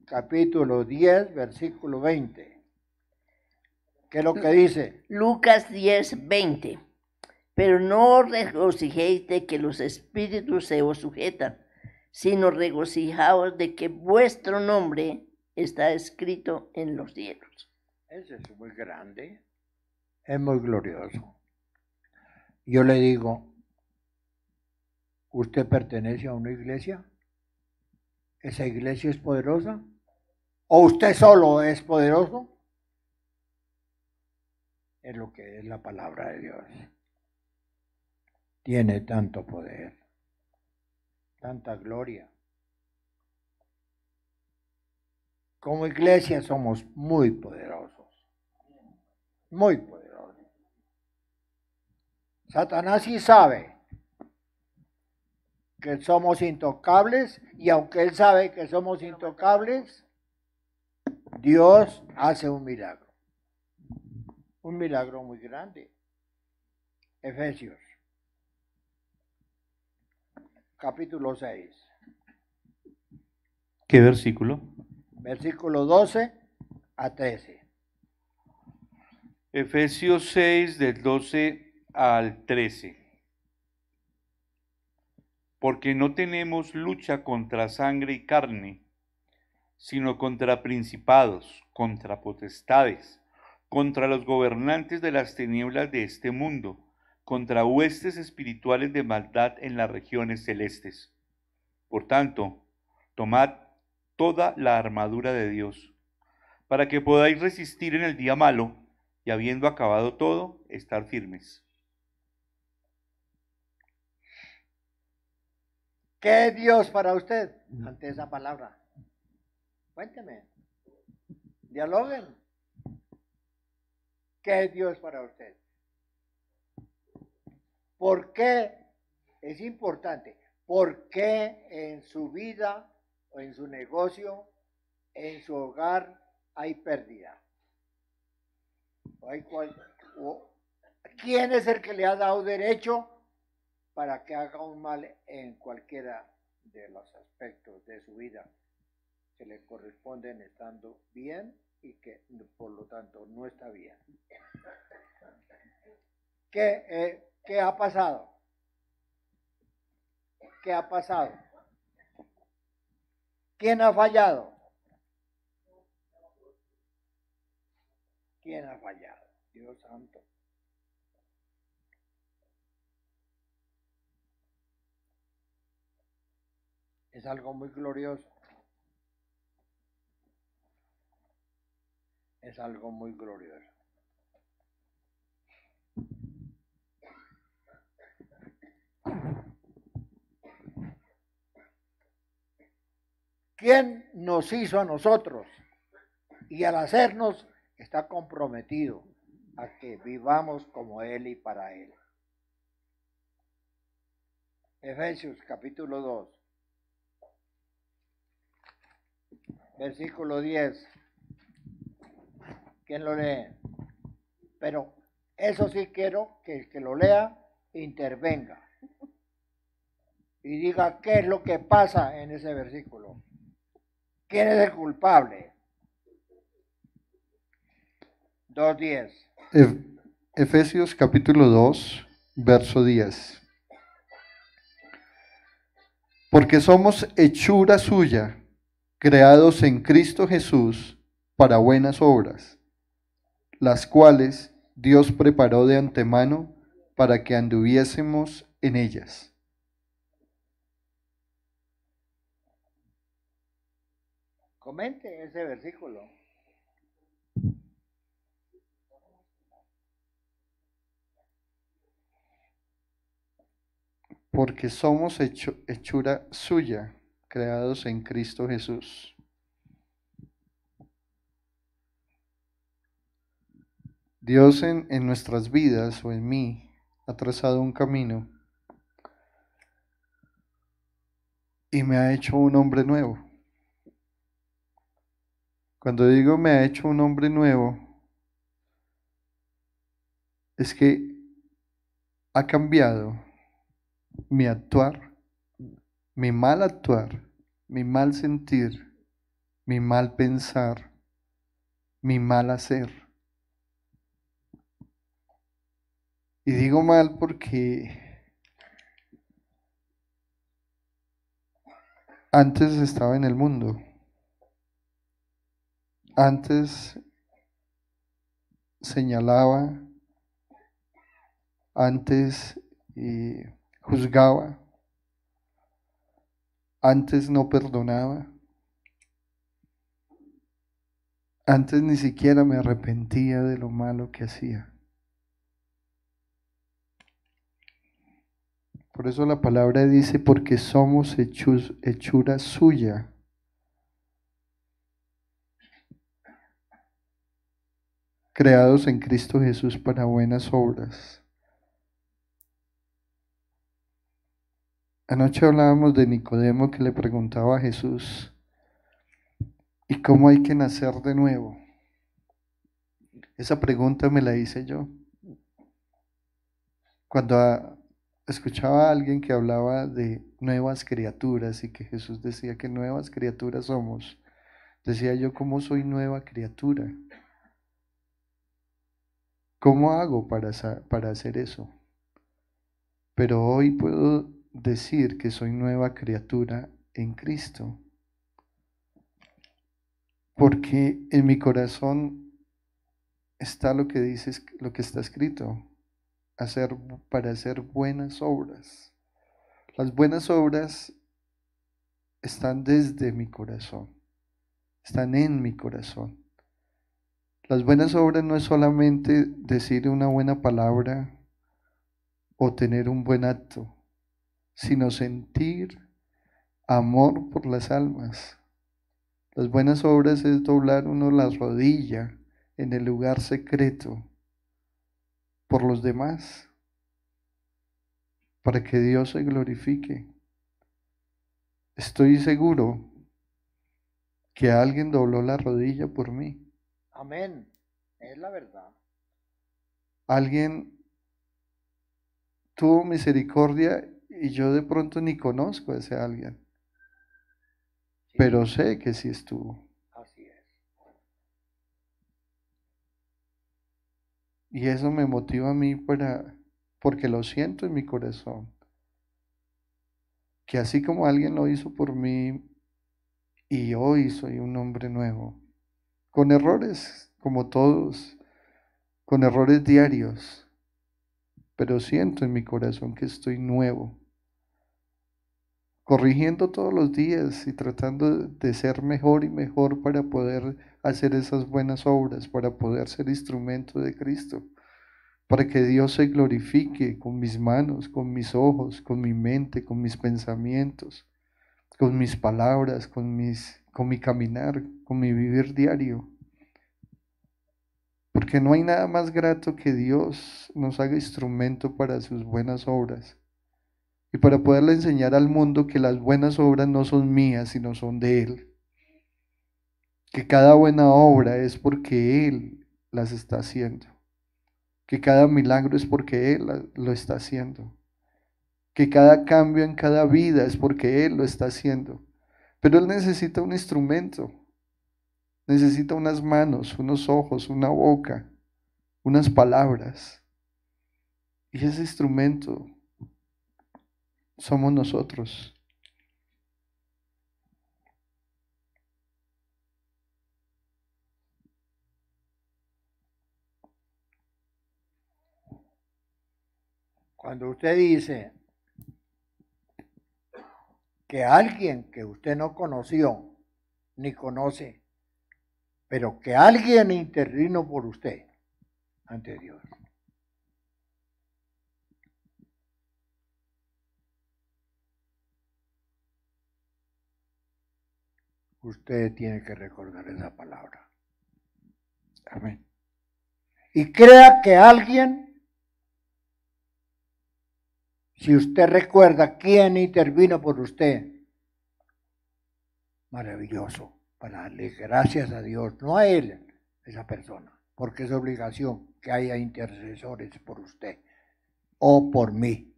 capítulo 10, versículo 20. ¿Qué es lo que dice? Lucas 10:20. Pero no os regocijéis de que los espíritus se os sujetan, sino regocijaos de que vuestro nombre está escrito en los cielos. Eso es muy grande, es muy glorioso. Yo le digo, ¿usted pertenece a una iglesia? ¿Esa iglesia es poderosa? ¿O usted solo es poderoso? Es lo que es la palabra de Dios. Tiene tanto poder, tanta gloria. Como iglesia somos muy poderosos, muy poderosos. Satanás sí sabe que somos intocables, y aunque él sabe que somos intocables, Dios hace un milagro muy grande. Efesios, capítulo 6. ¿Qué versículo? Versículo 12 a 13. Efesios 6, del 12 al 13. Porque no tenemos lucha contra sangre y carne, sino contra principados, contra potestades, contra los gobernantes de las tinieblas de este mundo, contra huestes espirituales de maldad en las regiones celestes. Por tanto, tomad toda la armadura de Dios, para que podáis resistir en el día malo, y habiendo acabado todo, estar firmes. ¿Qué es Dios para usted ante esa palabra? Cuénteme, dialoguen. ¿Qué es Dios para usted? ¿Por qué es importante? ¿Por qué en su vida o en su negocio, en su hogar hay pérdida? ¿Quién es el que le ha dado derecho para que haga un mal en cualquiera de los aspectos de su vida que le corresponden estando bien y que por lo tanto no está bien. ¿Qué ha pasado? ¿Qué ha pasado? ¿Quién ha fallado? ¿Quién ha fallado? Dios santo. Es algo muy glorioso. Es algo muy glorioso. ¿Quién nos hizo a nosotros? Y al hacernos está comprometido a que vivamos como Él y para Él. Efesios capítulo 2, versículo 10. ¿Quién lo lee? Pero eso sí quiero que el que lo lea intervenga y diga qué es lo que pasa en ese versículo. ¿Quién es el culpable? 2:10. Efesios capítulo 2, verso 10. Porque somos hechura suya, creados en Cristo Jesús para buenas obras, las cuales Dios preparó de antemano para que anduviésemos en ellas. Comente ese versículo. Porque somos hechura suya, creados en Cristo Jesús. Dios en nuestras vidas o en mí ha trazado un camino y me ha hecho un hombre nuevo. Cuando digo me ha hecho un hombre nuevo, es que ha cambiado mi actuar, mi mal actuar, mi mal sentir, mi mal pensar, mi mal hacer. Y digo mal porque antes estaba en el mundo. Antes señalaba, antes juzgaba, antes no perdonaba, antes ni siquiera me arrepentía de lo malo que hacía. Por eso la palabra dice, porque somos hechura suya. Creados en Cristo Jesús para buenas obras. Anoche hablábamos de Nicodemo que le preguntaba a Jesús, ¿y cómo hay que nacer de nuevo? Esa pregunta me la hice yo. Cuando escuchaba a alguien que hablaba de nuevas criaturas y que Jesús decía que nuevas criaturas somos, decía yo, ¿cómo soy nueva criatura? ¿Cómo hago para hacer eso? Pero hoy puedo decir que soy nueva criatura en Cristo. Porque en mi corazón está lo que dice, lo que está escrito, para hacer buenas obras. Las buenas obras están desde mi corazón, están en mi corazón. Las buenas obras no es solamente decir una buena palabra o tener un buen acto, sino sentir amor por las almas. Las buenas obras es doblar uno la rodilla en el lugar secreto por los demás, para que Dios se glorifique. Estoy seguro que alguien dobló la rodilla por mí. Amén. Es la verdad. Alguien tuvo misericordia y yo de pronto ni conozco a ese alguien, pero sé que sí estuvo. Así es. Y eso me motiva a mí porque lo siento en mi corazón, que así como alguien lo hizo por mí y hoy soy un hombre nuevo, con errores como todos, con errores diarios, pero siento en mi corazón que estoy nuevo, corrigiendo todos los días y tratando de ser mejor y mejor para poder hacer esas buenas obras, para poder ser instrumento de Cristo, para que Dios se glorifique con mis manos, con mis ojos, con mi mente, con mis pensamientos, con mis palabras, con mi caminar, con mi vivir diario. Porque no hay nada más grato que Dios nos haga instrumento para sus buenas obras y para poderle enseñar al mundo que las buenas obras no son mías, sino son de Él. Que cada buena obra es porque Él las está haciendo. Que cada milagro es porque Él lo está haciendo. Que cada cambio en cada vida es porque Él lo está haciendo. Pero Él necesita un instrumento. Necesita unas manos, unos ojos, una boca, unas palabras. Y ese instrumento somos nosotros. Cuando usted dice que alguien que usted no conoció ni conoce, pero que alguien intervino por usted ante Dios. Usted tiene que recordar esa palabra. Amén. Y crea que alguien, si usted recuerda quién intervino por usted, maravilloso, para darle gracias a Dios, no a él, esa persona, porque es obligación que haya intercesores por usted o por mí.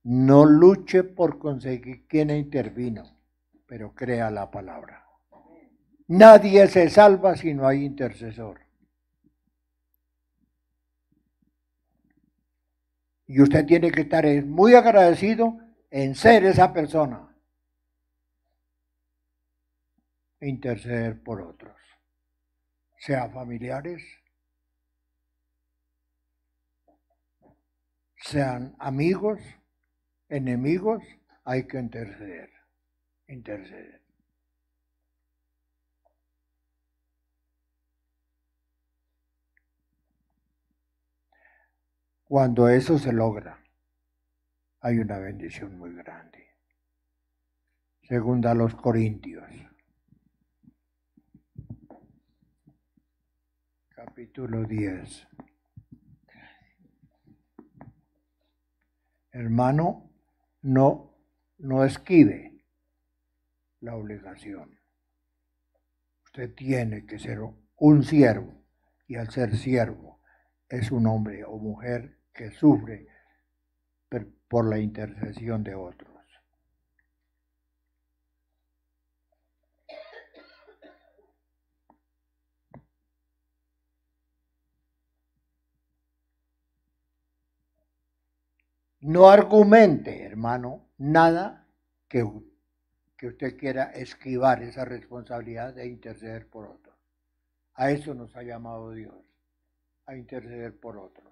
No luche por conseguir quién intervino, pero crea la palabra. Nadie se salva si no hay intercesor. Y usted tiene que estar muy agradecido en ser esa persona. Interceder por otros, sean familiares, sean amigos, enemigos, hay que interceder. Cuando eso se logra, hay una bendición muy grande. Segunda a los Corintios, capítulo 10. Hermano, no esquive la obligación. Usted tiene que ser un siervo, y al ser siervo es un hombre o mujer que sufre por la intercesión de otros. No argumente, hermano, nada que usted quiera esquivar esa responsabilidad de interceder por otros. A eso nos ha llamado Dios, a interceder por otros.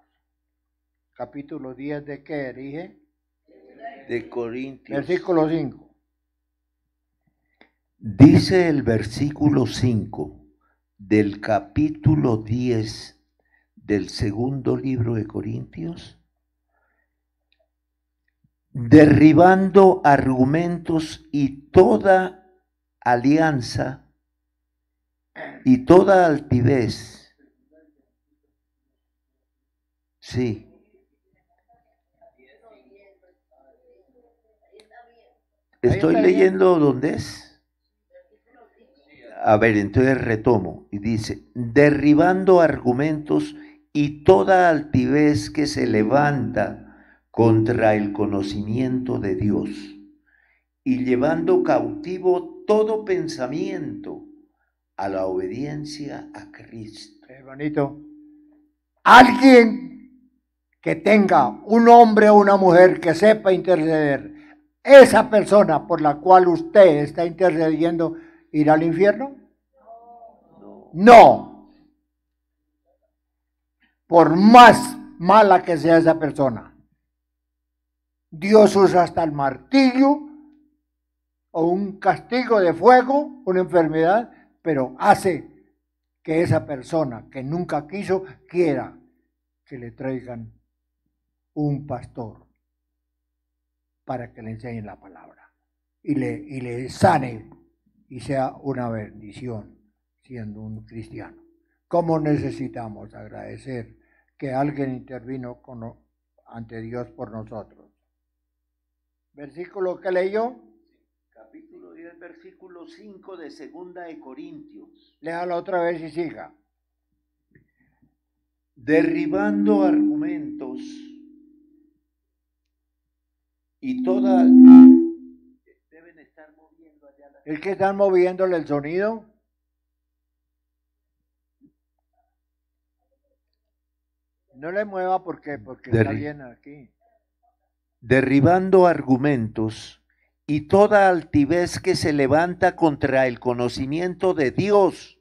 Capítulo 10 ¿de qué dije? De Corintios. Versículo 5. Dice el versículo 5 del capítulo 10 del segundo libro de Corintios: derribando argumentos y toda alianza y toda altivez. Sí. Estoy leyendo dónde es. A ver, entonces retomo y dice: derribando argumentos y toda altivez que se levanta contra el conocimiento de Dios, y llevando cautivo todo pensamiento a la obediencia a Cristo. Hermanito, alguien que tenga un hombre o una mujer que sepa interceder, esa persona por la cual usted está intercediendo, ¿irá al infierno? No. Por más mala que sea esa persona, Dios usa hasta el martillo o un castigo de fuego, una enfermedad, pero hace que esa persona que nunca quiso, quiera que le traigan un pastor para que le enseñen la palabra y le sane y sea una bendición siendo un cristiano. ¿Cómo necesitamos agradecer que alguien intervino ante Dios por nosotros? Versículo que leyó. Capítulo 10, versículo 5 de 2 de Corintios. Léalo otra vez y siga. Derribando argumentos y toda... Deben estar moviendo allá la... ¿Es que están moviéndole el sonido? No le mueva porque está bien aquí. Derribando argumentos y toda altivez que se levanta contra el conocimiento de Dios,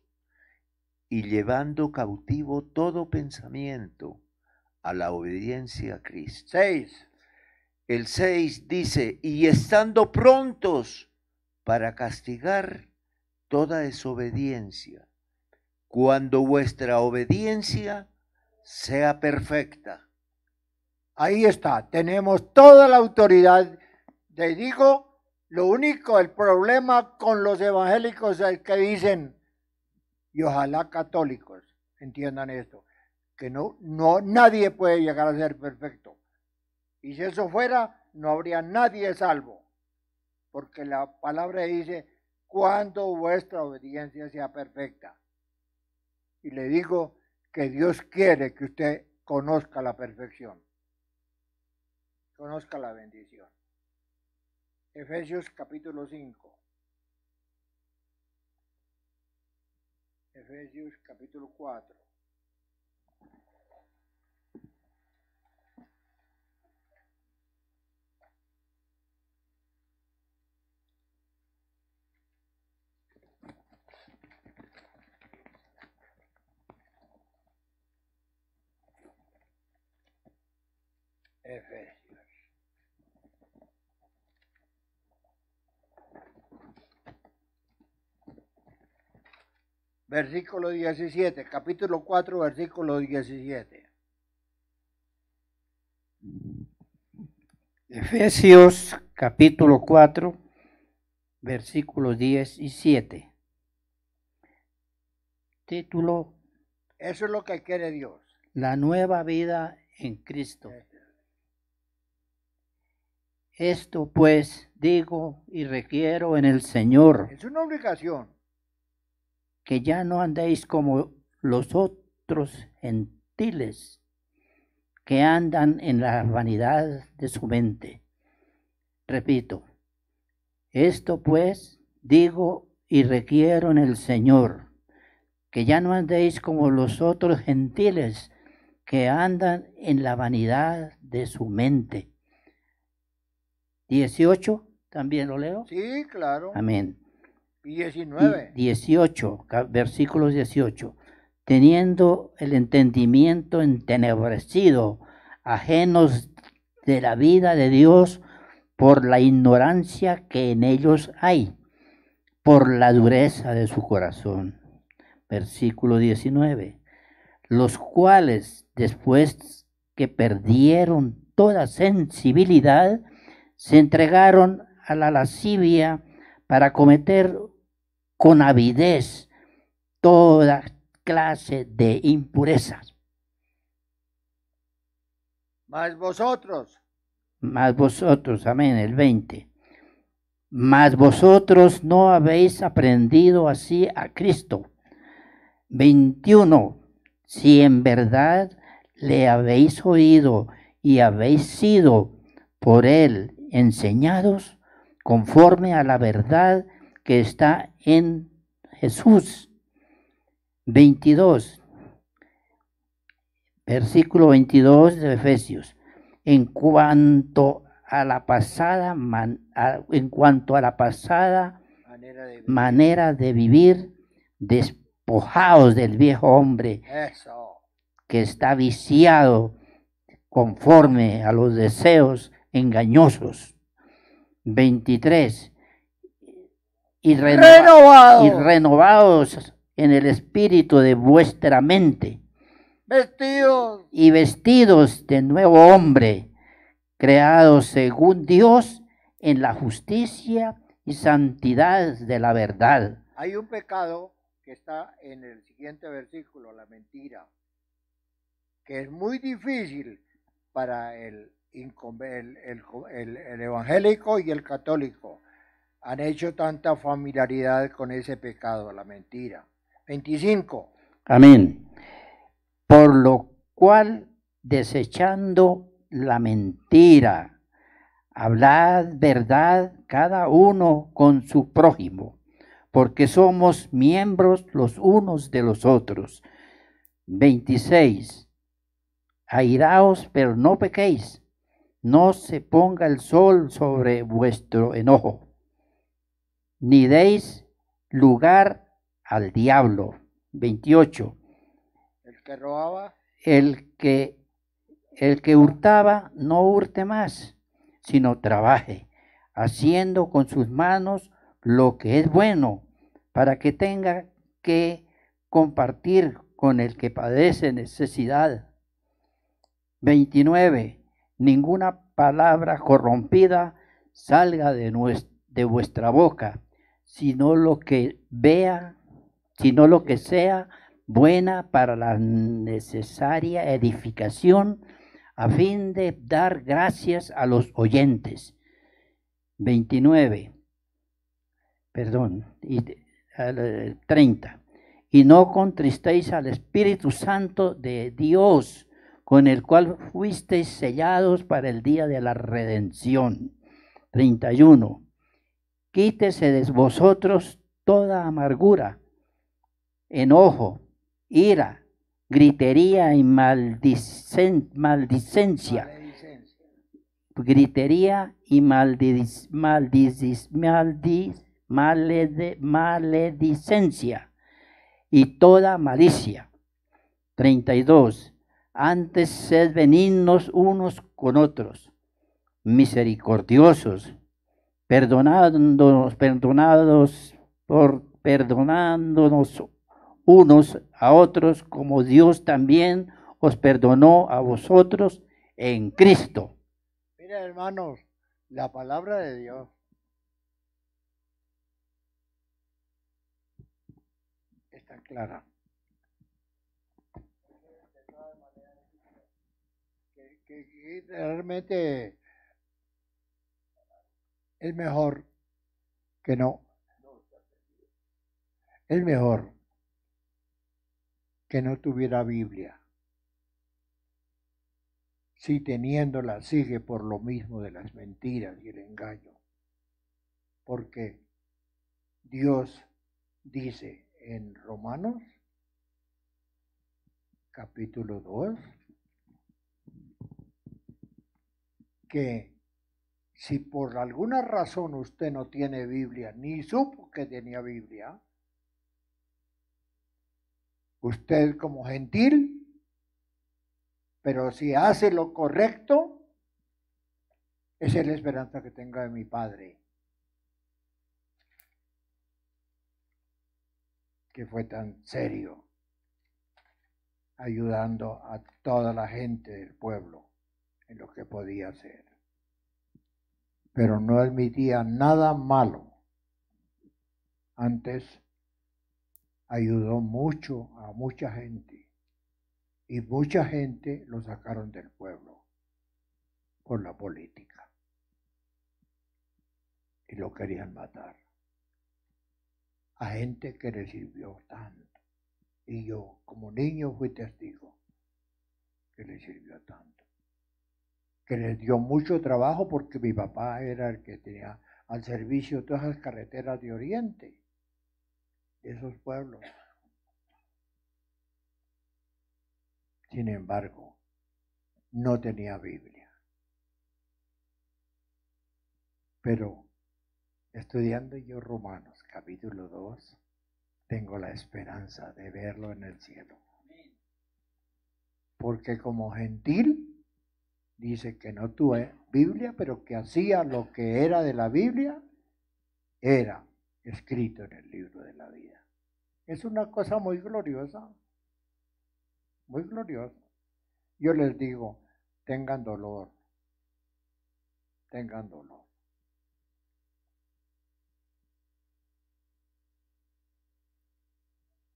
y llevando cautivo todo pensamiento a la obediencia a Cristo. 6. El 6 dice, y estando prontos para castigar toda desobediencia, cuando vuestra obediencia sea perfecta. Ahí está, tenemos toda la autoridad. Te digo, lo único, el problema con los evangélicos es que dicen, y ojalá católicos entiendan esto, que nadie puede llegar a ser perfecto. Y si eso fuera, no habría nadie salvo. Porque la palabra dice, cuando vuestra obediencia sea perfecta. Y le digo que Dios quiere que usted conozca la perfección. Conozca la bendición. Efesios capítulo 5. Efesios capítulo 4. Efesios. Versículo 17, capítulo 4, versículo 17. Efesios capítulo 4, versículo 17. Título: Eso es lo que quiere Dios. La nueva vida en Cristo. Esto pues digo y requiero en el Señor, Es una obligación. que ya no andéis como los otros gentiles, que andan en la vanidad de su mente. Repito, esto pues digo y requiero en el Señor, que ya no andéis como los otros gentiles, que andan en la vanidad de su mente. 18, ¿también lo leo? Sí, claro. Amén. Y 19. 18, versículo 18. Teniendo el entendimiento entenebrecido, ajenos de la vida de Dios por la ignorancia que en ellos hay, por la dureza de su corazón. Versículo 19. Los cuales, después que perdieron toda sensibilidad, se entregaron a la lascivia para cometer con avidez toda clase de impurezas. Mas vosotros. Mas vosotros, amén, el 20. Mas vosotros no habéis aprendido así a Cristo. 21. Si en verdad le habéis oído y habéis sido por él enseñados conforme a la verdad que está en Jesús. 22, versículo 22 de Efesios. En cuanto a la pasada manera de vivir, despojaos del viejo hombre que está viciado conforme a los deseos engañosos. 23. Y renovados en el espíritu de vuestra mente, vestidos de nuevo hombre, creados según Dios en la justicia y santidad de la verdad. Hay un pecado que está en el siguiente versículo, la mentira, que es muy difícil para el evangélico y el católico. Han hecho tanta familiaridad con ese pecado, la mentira. 25. Amén. Por lo cual, desechando la mentira, hablad verdad cada uno con su prójimo, porque somos miembros los unos de los otros. 26. Airaos, pero no pequéis, no se ponga el sol sobre vuestro enojo, ni deis lugar al diablo. 28. El que robaba. El que hurtaba, no hurte más, sino trabaje, haciendo con sus manos lo que es bueno, para que tenga que compartir con el que padece necesidad. 29. Ninguna palabra corrompida salga de vuestra boca, sino lo que sea buena para la necesaria edificación, a fin de dar gracias a los oyentes. 30. Y no contristéis al Espíritu Santo de Dios, con el cual fuisteis sellados para el día de la redención. 31. Quítese de vosotros toda amargura, enojo, ira, gritería y maledicencia. Gritería y maledicencia y toda malicia. 32. Antes sed benignos unos con otros, misericordiosos, perdonándonos unos a otros, como Dios también os perdonó a vosotros en Cristo. Mira, hermanos, la palabra de Dios está clara. Que realmente es mejor que no. Es mejor que no tuviera Biblia. Si teniéndola sigue por lo mismo de las mentiras y el engaño. Porque Dios dice en Romanos capítulo 2 que si por alguna razón usted no tiene Biblia, ni supo que tenía Biblia, usted como gentil, pero si hace lo correcto, esa es la esperanza que tenga de mi Padre, que fue tan serio, ayudando a toda la gente del pueblo en lo que podía hacer. Pero no admitía nada malo. Antes ayudó mucho a mucha gente y mucha gente lo sacaron del pueblo por la política y lo querían matar. A gente que le sirvió tanto. Y yo como niño fui testigo que le sirvió tanto, que les dio mucho trabajo porque mi papá era el que tenía al servicio todas las carreteras de Oriente, de esos pueblos. Sin embargo, no tenía Biblia. Pero estudiando yo Romanos capítulo 2, tengo la esperanza de verlo en el cielo. Porque como gentil, dice que no tuve Biblia, pero que hacía lo que era de la Biblia, era escrito en el libro de la vida. Es una cosa muy gloriosa, muy gloriosa. Yo les digo, tengan dolor, tengan dolor.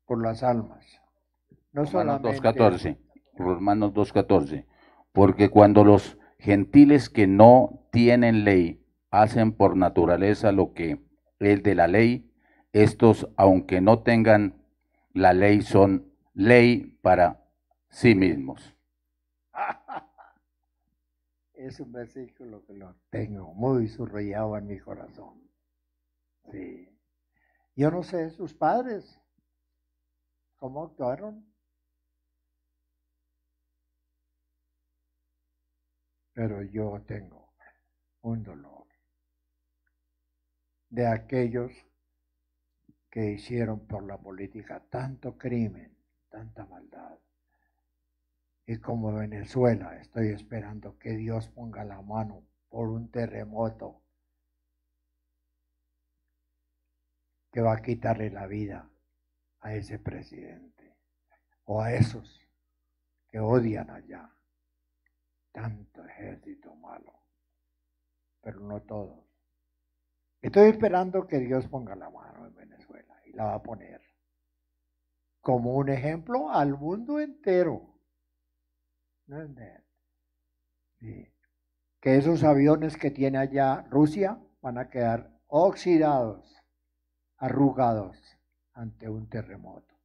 Por las almas. No Romanos solamente 2.14, Romanos 2.14, porque cuando los gentiles que no tienen ley hacen por naturaleza lo que es de la ley, estos, aunque no tengan la ley, son ley para sí mismos. Es un versículo que lo tengo muy subrayado en mi corazón. Sí. Yo no sé sus padres cómo actuaron, pero yo tengo un dolor de aquellos que hicieron por la política tanto crimen, tanta maldad. Y como Venezuela, estoy esperando que Dios ponga la mano por un terremoto que va a quitarle la vida a ese presidente o a esos que odian allá. Tanto ejército malo, pero no todos. Estoy esperando que Dios ponga la mano en Venezuela y la va a poner como un ejemplo al mundo entero. ¿No entiendes? Sí. Que esos aviones que tiene allá Rusia van a quedar oxidados, arrugados ante un terremoto,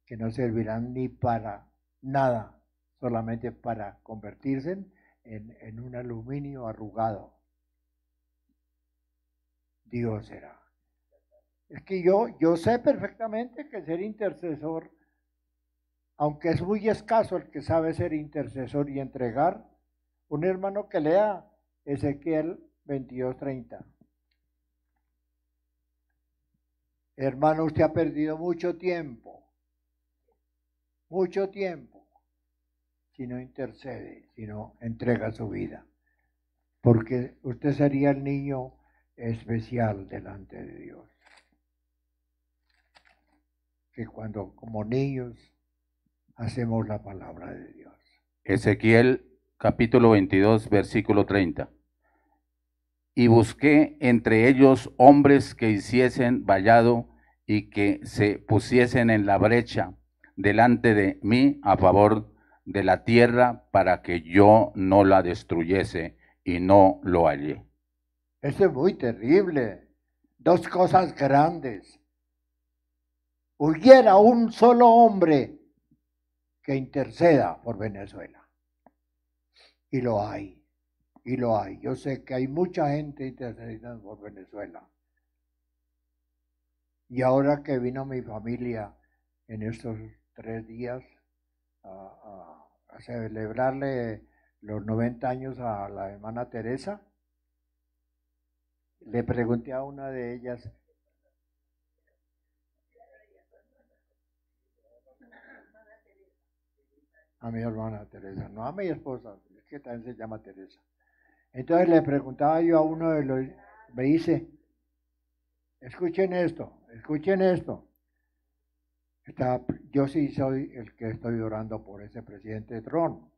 que no servirán ni para nada, solamente para convertirse en un aluminio arrugado. Dios será. Es que yo sé perfectamente que ser intercesor, aunque es muy escaso el que sabe ser intercesor y entregar, un hermano que lea Ezequiel 22:30. Hermano, usted ha perdido mucho tiempo, si no intercede, si no entrega su vida, porque usted sería el niño especial delante de Dios, que cuando como niños hacemos la palabra de Dios. Ezequiel capítulo 22, versículo 30. Y busqué entre ellos hombres que hiciesen vallado y que se pusiesen en la brecha delante de mí a favor de la tierra para que yo no la destruyese, y no lo hallé. Eso es muy terrible. Dos cosas grandes. Hubiera un solo hombre que interceda por Venezuela. Y lo hay. Y lo hay. Yo sé que hay mucha gente intercediendo por Venezuela. Y ahora que vino mi familia en estos 3 días a celebrarle los 90 años a la hermana Teresa, le pregunté a una de ellas, a mi hermana Teresa, no a mi esposa, es que también se llama Teresa. Entonces le preguntaba yo a uno de los, me dice, escuchen esto. Yo sí soy el que estoy orando por ese presidente Trump.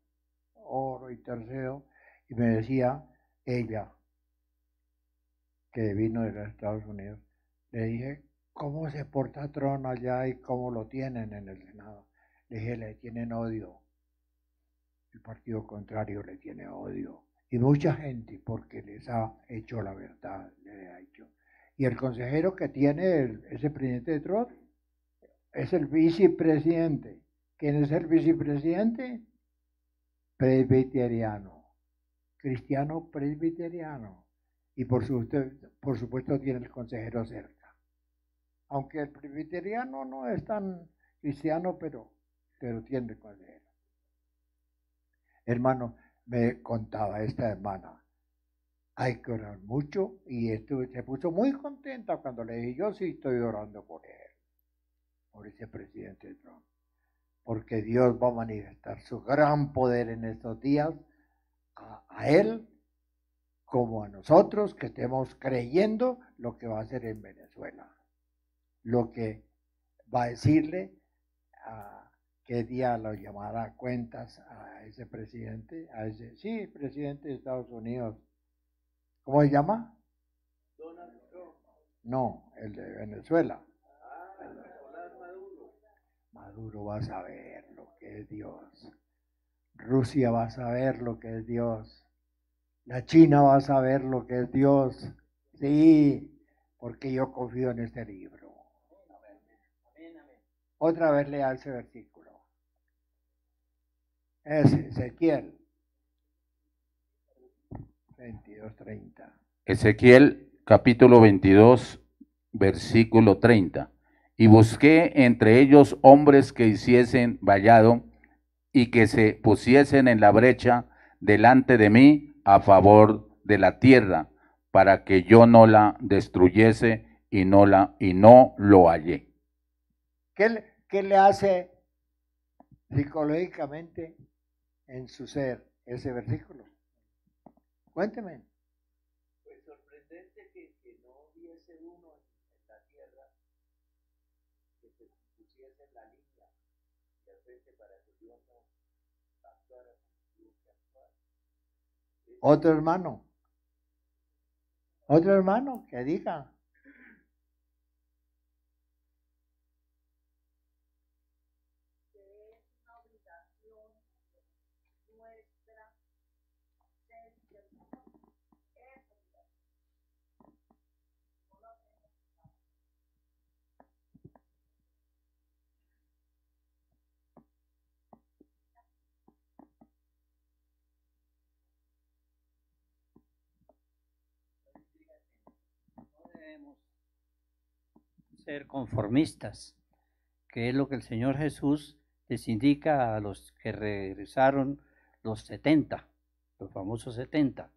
Oro, intercedo. Y me decía ella, que vino de los Estados Unidos, le dije, ¿cómo se porta Trump allá y cómo lo tienen en el Senado? Le dije, le tienen odio. El partido contrario le tiene odio. Y mucha gente, porque les ha hecho la verdad, le ha hecho. Y el consejero que tiene ese presidente de Trump es el vicepresidente. ¿Quién es el vicepresidente? presbiteriano, cristiano presbiteriano, y por supuesto tiene el consejero cerca. Aunque el presbiteriano no es tan cristiano, pero tiene el consejero. Hermano, me contaba esta hermana, hay que orar mucho, y se puso muy contenta cuando le dije, yo sí estoy orando por él, por ese presidente Trump, porque Dios va a manifestar su gran poder en estos días a él como a nosotros que estemos creyendo lo que va a hacer en Venezuela, lo que va a decirle qué día lo llamará a cuentas a ese presidente, presidente de Estados Unidos. ¿Cómo se llama? Donald Trump. No, el de Venezuela. Maduro va a saber lo que es Dios. Rusia va a saber lo que es Dios. La China va a saber lo que es Dios. Sí, porque yo confío en este libro. Otra vez lea ese versículo. Es Ezequiel 22:30. Ezequiel capítulo 22, versículo 30. Y busqué entre ellos hombres que hiciesen vallado y que se pusiesen en la brecha delante de mí a favor de la tierra, para que yo no la destruyese y no lo hallé. ¿Qué le hace psicológicamente en su ser ese versículo? Cuénteme. Pues sorprendente que no hubiese uno en la tierra que se pusiese en la línea de frente para que Dios no actuara como tuvo que actuar. Otro hermano que diga. Debemos ser conformistas, que es lo que el Señor Jesús les indica a los que regresaron los 70, los famosos 70,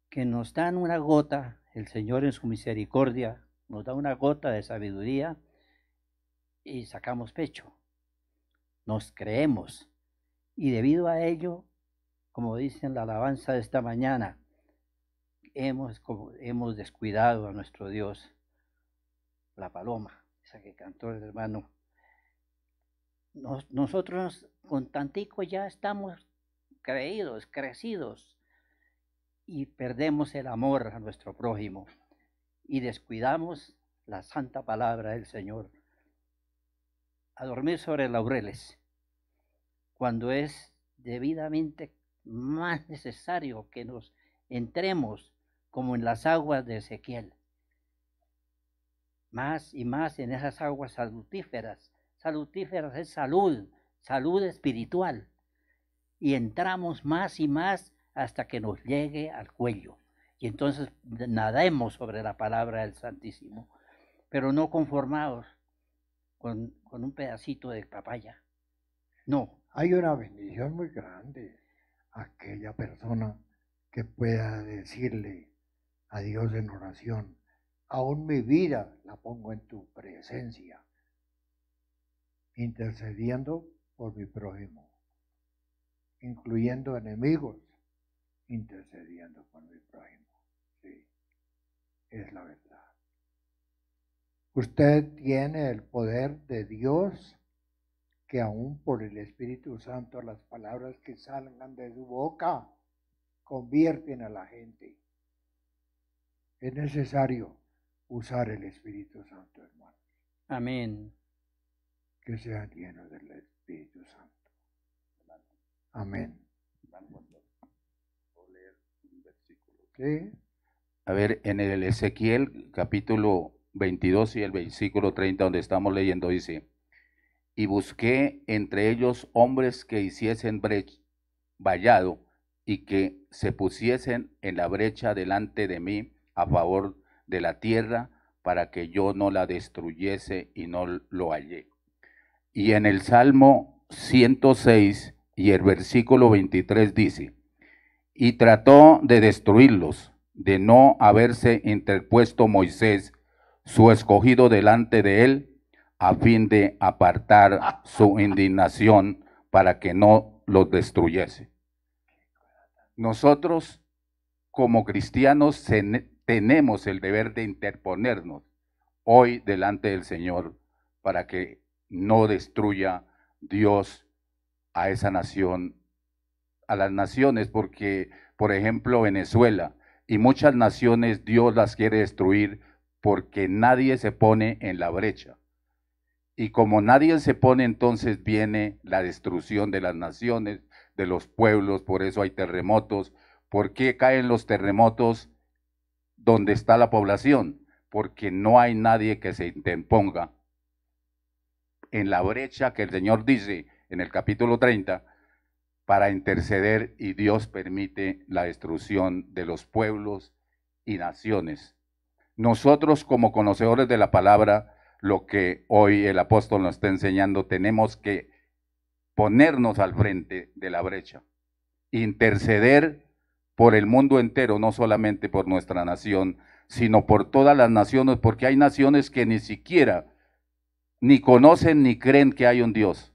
que nos dan una gota, el Señor en su misericordia nos da una gota de sabiduría y sacamos pecho, nos creemos, y debido a ello, como dice en la alabanza de esta mañana, hemos descuidado a nuestro Dios, la paloma, esa que cantó el hermano. Nosotros con tantico ya estamos creídos, crecidos, y perdemos el amor a nuestro prójimo y descuidamos la santa palabra del Señor. A dormir sobre laureles, cuando es debidamente más necesario que nos entremos como en las aguas de Ezequiel, más y más en esas aguas salutíferas. Salutíferas es salud espiritual, y entramos más y más hasta que nos llegue al cuello, y entonces nademos sobre la palabra del Santísimo, pero no conformados con un pedacito de papaya. No. Hay una bendición muy grande a aquella persona que pueda decirle a Dios en oración, aún mi vida la pongo en tu presencia, intercediendo por mi prójimo, incluyendo enemigos, intercediendo por mi prójimo. Sí, es la verdad. Usted tiene el poder de Dios, que aún por el Espíritu Santo las palabras que salgan de su boca convierten a la gente. Es necesario usar el Espíritu Santo, hermano. Amén. Que sean llenos del Espíritu Santo. Amén. ¿Sí? A ver, en el Ezequiel capítulo 22 y el versículo 30 donde estamos leyendo dice: y busqué entre ellos hombres que hiciesen vallado y que se pusiesen en la brecha delante de mí a favor de la tierra para que yo no la destruyese, y no lo hallé. Y en el Salmo 106 y el versículo 23 dice: y trató de destruirlos, de no haberse interpuesto Moisés, su escogido, delante de él, a fin de apartar su indignación para que no los destruyese. Nosotros, como cristianos, tenemos el deber de interponernos hoy delante del Señor para que no destruya Dios a esa nación, a las naciones, porque, por ejemplo, Venezuela y muchas naciones Dios las quiere destruir porque nadie se pone en la brecha. Y como nadie se pone, entonces viene la destrucción de las naciones, de los pueblos. Por eso hay terremotos. ¿Por qué caen los terremotos donde está la población? Porque no hay nadie que se interponga en la brecha que el Señor dice en el capítulo 30 para interceder, y Dios permite la destrucción de los pueblos y naciones. Nosotros, como conocedores de la palabra, lo que hoy el apóstol nos está enseñando, tenemos que ponernos al frente de la brecha, interceder por el mundo entero, no solamente por nuestra nación, sino por todas las naciones, porque hay naciones que ni siquiera ni conocen ni creen que hay un Dios.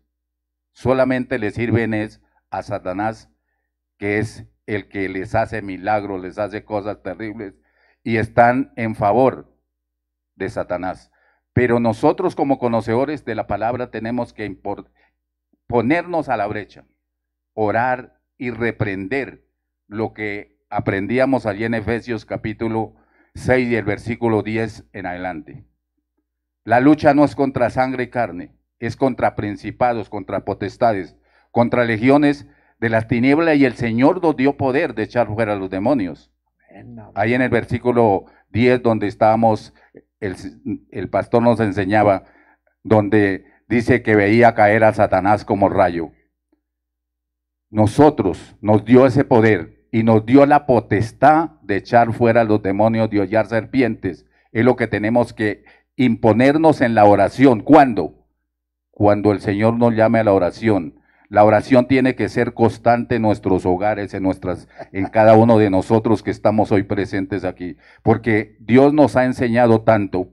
Solamente les sirven a Satanás, que es el que les hace milagros, les hace cosas terribles, y están en favor de Satanás. Pero nosotros, como conocedores de la palabra, tenemos que ponernos a la brecha, orar y reprender lo que aprendíamos allí en Efesios capítulo 6 y el versículo 10 en adelante. La lucha no es contra sangre y carne, es contra principados, contra potestades, contra legiones de las tinieblas, y el Señor nos dio poder de echar fuera a los demonios. Ahí en el versículo 10, donde estábamos, el pastor nos enseñaba, donde dice que veía caer a Satanás como rayo. Nosotros nos dio ese poder y nos dio la potestad de echar fuera a los demonios, de hollar serpientes. Es lo que tenemos que imponernos en la oración. ¿Cuándo? Cuando el Señor nos llame a la oración. La oración tiene que ser constante en nuestros hogares, en cada uno de nosotros que estamos hoy presentes aquí, porque Dios nos ha enseñado tanto,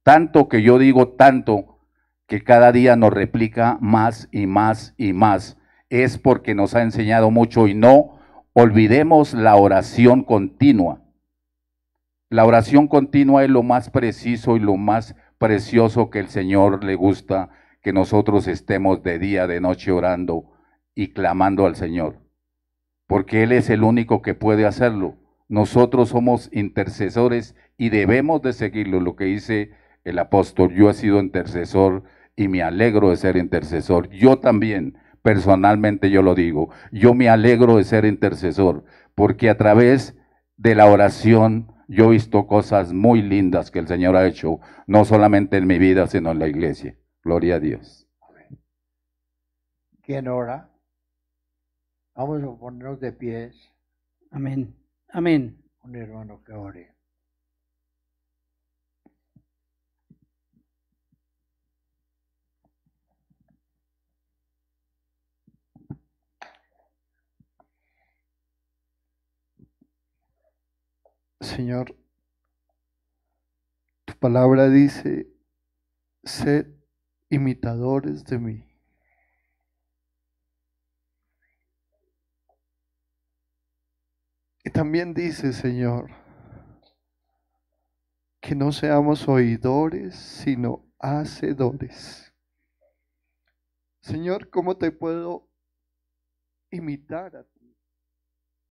tanto que yo digo tanto, que cada día nos replica más y más y más. Es porque nos ha enseñado mucho, y no olvidemos la oración continua. La oración continua es lo más preciso y lo más precioso que el Señor le gusta, que nosotros estemos de día, de noche orando y clamando al Señor, porque Él es el único que puede hacerlo. Nosotros somos intercesores y debemos de seguirlo, lo que dice el apóstol: yo he sido intercesor y me alegro de ser intercesor. Yo también, personalmente yo lo digo, yo me alegro de ser intercesor, porque a través de la oración yo he visto cosas muy lindas que el Señor ha hecho, no solamente en mi vida, sino en la iglesia. Gloria a Dios. ¿Quién ora? Vamos a ponernos de pies. Amén. Amén. Un hermano que ore. Señor, tu palabra dice: sed imitadores de mí. Y también dice, Señor, que no seamos oidores, sino hacedores. Señor, ¿cómo te puedo imitar a ti?